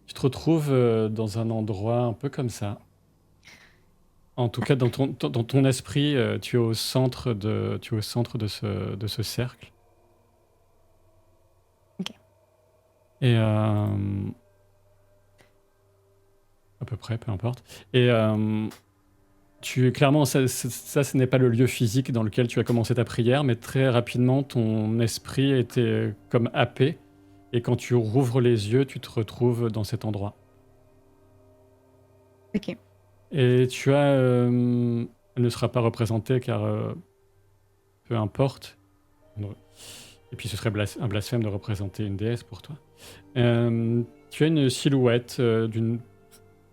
Tu te retrouves dans un endroit un peu comme ça. En tout cas, dans ton esprit, tu es au centre de ce cercle. Ok. Et à peu près, peu importe. Et clairement, ce n'est pas le lieu physique dans lequel tu as commencé ta prière, mais très rapidement, ton esprit était comme happé. Et quand tu rouvres les yeux, tu te retrouves dans cet endroit. Ok. Et tu as... elle ne sera pas représentée car peu importe. Et puis ce serait un blasphème de représenter une déesse pour toi. Tu as une silhouette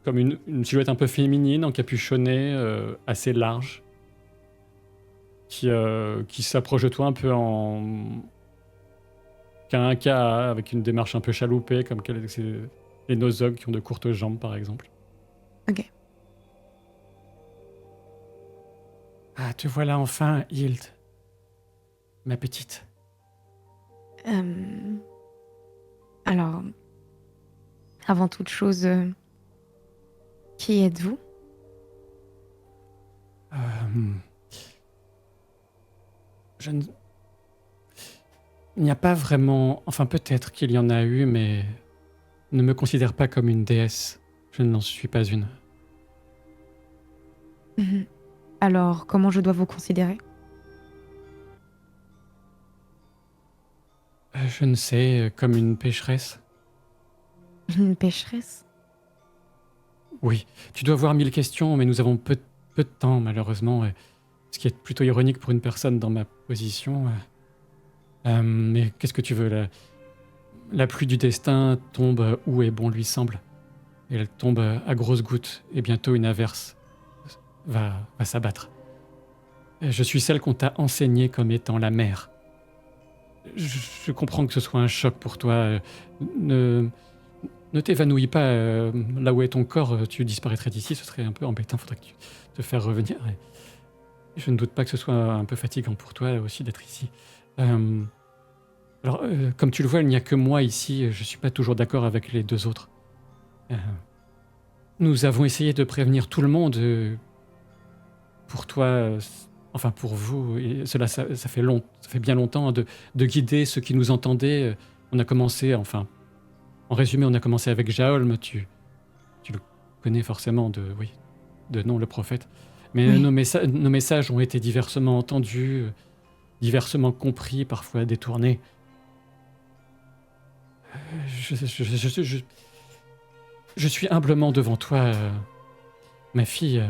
comme une silhouette un peu féminine, encapuchonnée, assez large, qui s'approche de toi un peu qu'un cas avec une démarche un peu chaloupée, comme les Nozogs qui ont de courtes jambes, par exemple. Ok. Ah, te voilà enfin, Hild, ma petite. Alors, avant toute chose, qui êtes-vous? Je ne... Il n'y a pas vraiment... Enfin, peut-être qu'il y en a eu, mais ne me considère pas comme une déesse. Je n'en suis pas une. Alors, comment je dois vous considérer? Je ne sais, comme une pécheresse. Une pécheresse? Oui, tu dois avoir 1000 questions, mais nous avons peu de temps, malheureusement. Ce qui est plutôt ironique pour une personne dans ma position. Mais qu'est-ce que tu veux, la pluie du destin tombe où est bon lui semble. Et elle tombe à grosses gouttes, et bientôt une averse va s'abattre. Je suis celle qu'on t'a enseignée comme étant la mère. Je comprends que ce soit un choc pour toi. Ne t'évanouis pas là où est ton corps. Tu disparaîtrais d'ici, ce serait un peu embêtant. Faudrait que tu te faire revenir. Et je ne doute pas que ce soit un peu fatigant pour toi aussi d'être ici. Alors, comme tu le vois, il n'y a que moi ici. Je ne suis pas toujours d'accord avec les deux autres. Nous avons essayé de prévenir tout le monde. Pour toi, enfin pour vous, et cela ça fait bien longtemps de guider ceux qui nous entendaient. On a commencé, enfin, en résumé, on a commencé avec Jaolm. Tu le connais forcément de nom, le prophète. Mais Oui. nos messages ont été diversement entendus, diversement compris, parfois détournés. Je suis humblement devant toi, ma fille.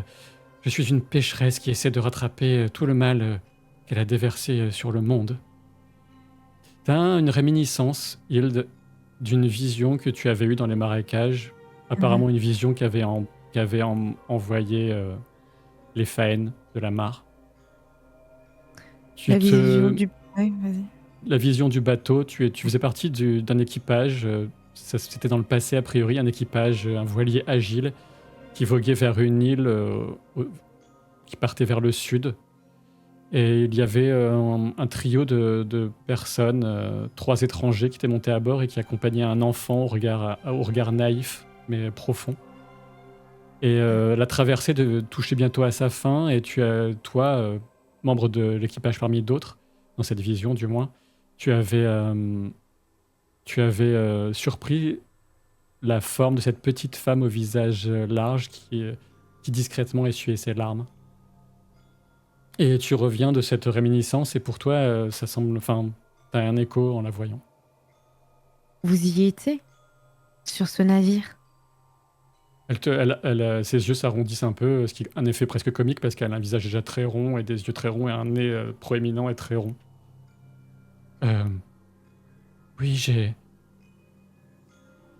Je suis une pécheresse qui essaie de rattraper tout le mal qu'elle a déversé sur le monde. T'as une réminiscence, Hild, d'une vision que tu avais eue dans les marécages. Apparemment une vision qu'avait envoyé les Faen de la mare. Vision du... Ouais, vas-y. La vision du bateau, tu faisais partie d'un équipage, c'était dans le passé a priori, un équipage, un voilier agile, qui voguait vers une île qui partait vers le sud. Et il y avait un trio de personnes, 3 étrangers qui étaient montés à bord et qui accompagnaient un enfant au regard naïf, mais profond. Et la traversée touchait bientôt à sa fin, et toi, membre de l'équipage parmi d'autres, dans cette vision du moins, tu avais surpris la forme de cette petite femme au visage large qui discrètement essuyait ses larmes. Et tu reviens de cette réminiscence et pour toi, ça semble... Enfin, t'as un écho en la voyant. Vous y étiez? Sur ce navire? Ses yeux s'arrondissent un peu, ce qui est un effet presque comique parce qu'elle a un visage déjà très rond et des yeux très ronds et un nez proéminent et très rond. Oui,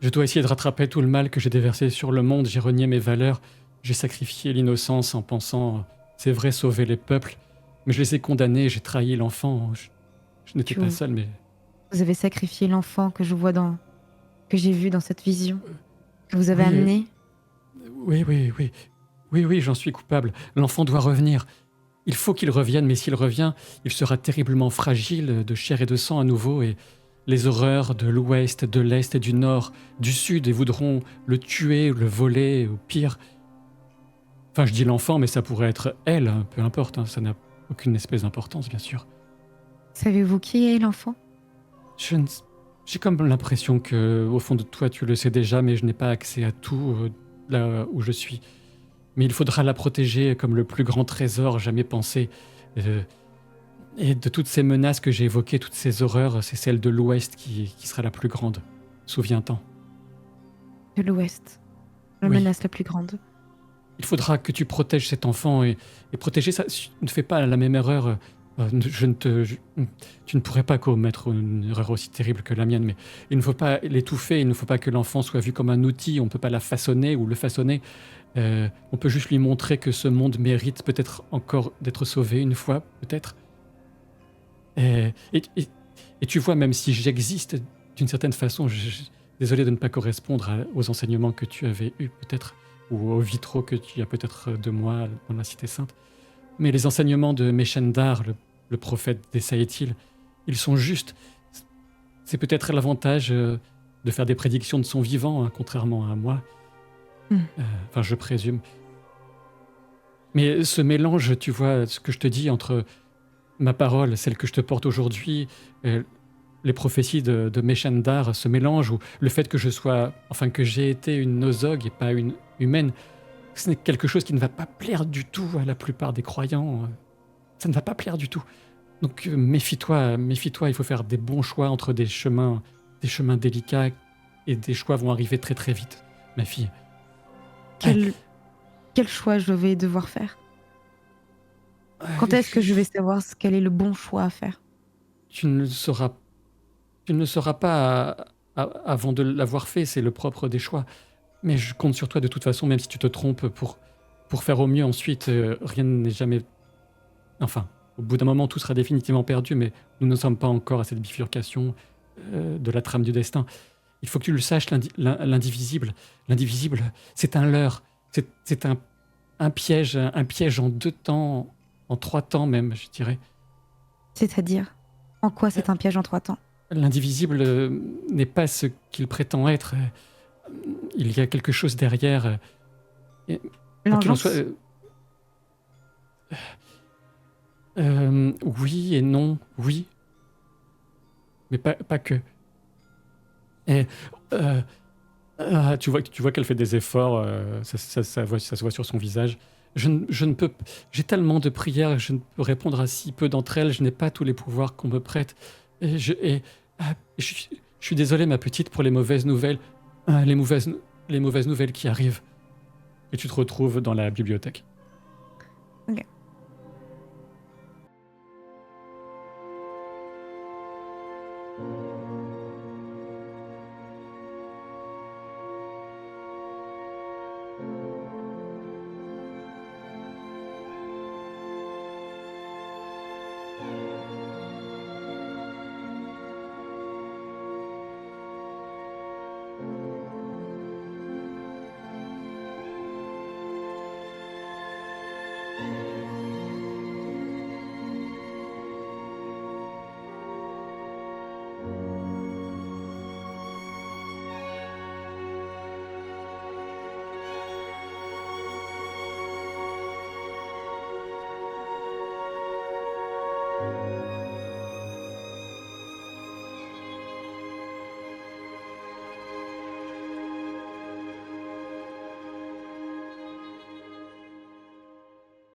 je dois essayer de rattraper tout le mal que j'ai déversé sur le monde. J'ai renié mes valeurs. J'ai sacrifié l'innocence en pensant, c'est vrai, sauver les peuples. Mais je les ai condamnés, j'ai trahi l'enfant. Je n'étais pas seul, mais... Vous avez sacrifié l'enfant que je vois que j'ai vu dans cette vision, que vous avez amené. Oui, j'en suis coupable. L'enfant doit revenir. Il faut qu'il revienne, mais s'il revient, il sera terriblement fragile, de chair et de sang à nouveau, et les horreurs de l'ouest, de l'est et du nord, du sud, et voudront le tuer, le voler, au pire. Enfin, je dis l'enfant, mais ça pourrait être elle, hein, peu importe, hein, ça n'a aucune espèce d'importance, bien sûr. Savez-vous qui est l'enfant? J'ai comme l'impression que, au fond de toi, tu le sais déjà, mais je n'ai pas accès à tout là où je suis. Mais il faudra la protéger comme le plus grand trésor jamais pensé. Euh, et de toutes ces menaces que j'ai évoquées, toutes ces horreurs, c'est celle de l'Ouest qui sera la plus grande. Souviens-t'en. De l'Ouest. La Oui. menace la plus grande. Il faudra que tu protèges cet enfant et protéger ça. Ne fais pas la même erreur. Tu ne pourrais pas commettre une erreur aussi terrible que la mienne, mais il ne faut pas l'étouffer, il ne faut pas que l'enfant soit vu comme un outil, on ne peut pas la façonner ou le façonner. On peut juste lui montrer que ce monde mérite peut-être encore d'être sauvé une fois, peut-être. Et tu vois, même si j'existe d'une certaine façon, désolé de ne pas correspondre aux enseignements que tu avais eus peut-être, ou aux vitraux que tu as peut-être de moi dans la Cité Sainte. Mais les enseignements de Meshendar, le prophète des Saïtil, ils sont justes. C'est peut-être l'avantage de faire des prédictions de son vivant, hein, contrairement à moi. Enfin, je présume. Mais ce mélange, tu vois, ce que je te dis entre ma parole, celle que je te porte aujourd'hui, les prophéties de Meshendar, ce mélange, ou le fait que que j'ai été une nosog et pas une humaine, ce n'est quelque chose qui ne va pas plaire du tout à la plupart des croyants. Ça ne va pas plaire du tout. Donc méfie-toi, méfie-toi, il faut faire des bons choix entre des chemins délicats, et des choix vont arriver très très vite, ma fille. Quel choix je vais devoir faire? Quand est-ce que je vais savoir quel est le bon choix à faire? Tu ne le sauras pas avant de l'avoir fait, c'est le propre des choix. Mais je compte sur toi de toute façon, même si tu te trompes, pour faire au mieux ensuite. Rien n'est jamais... Enfin, au bout d'un moment, tout sera définitivement perdu, mais nous ne sommes pas encore à cette bifurcation de la trame du destin. Il faut que tu le saches, l'indivisible. L'indivisible, c'est un leurre. C'est un piège en 2 temps, en 3 temps même, je dirais. C'est-à-dire? En quoi c'est un piège en 3 temps? L'indivisible n'est pas ce qu'il prétend être. Il y a quelque chose derrière. Quoi qu'il en soit, oui et non, oui. Mais pas que. Et tu vois qu'elle fait des efforts, ça se voit sur son visage. Je ne peux... J'ai tellement de prières, je ne peux répondre à si peu d'entre elles, je n'ai pas tous les pouvoirs qu'on me prête. Je suis désolé, ma petite, pour les mauvaises nouvelles. Les mauvaises nouvelles qui arrivent. Et tu te retrouves dans la bibliothèque. Ok.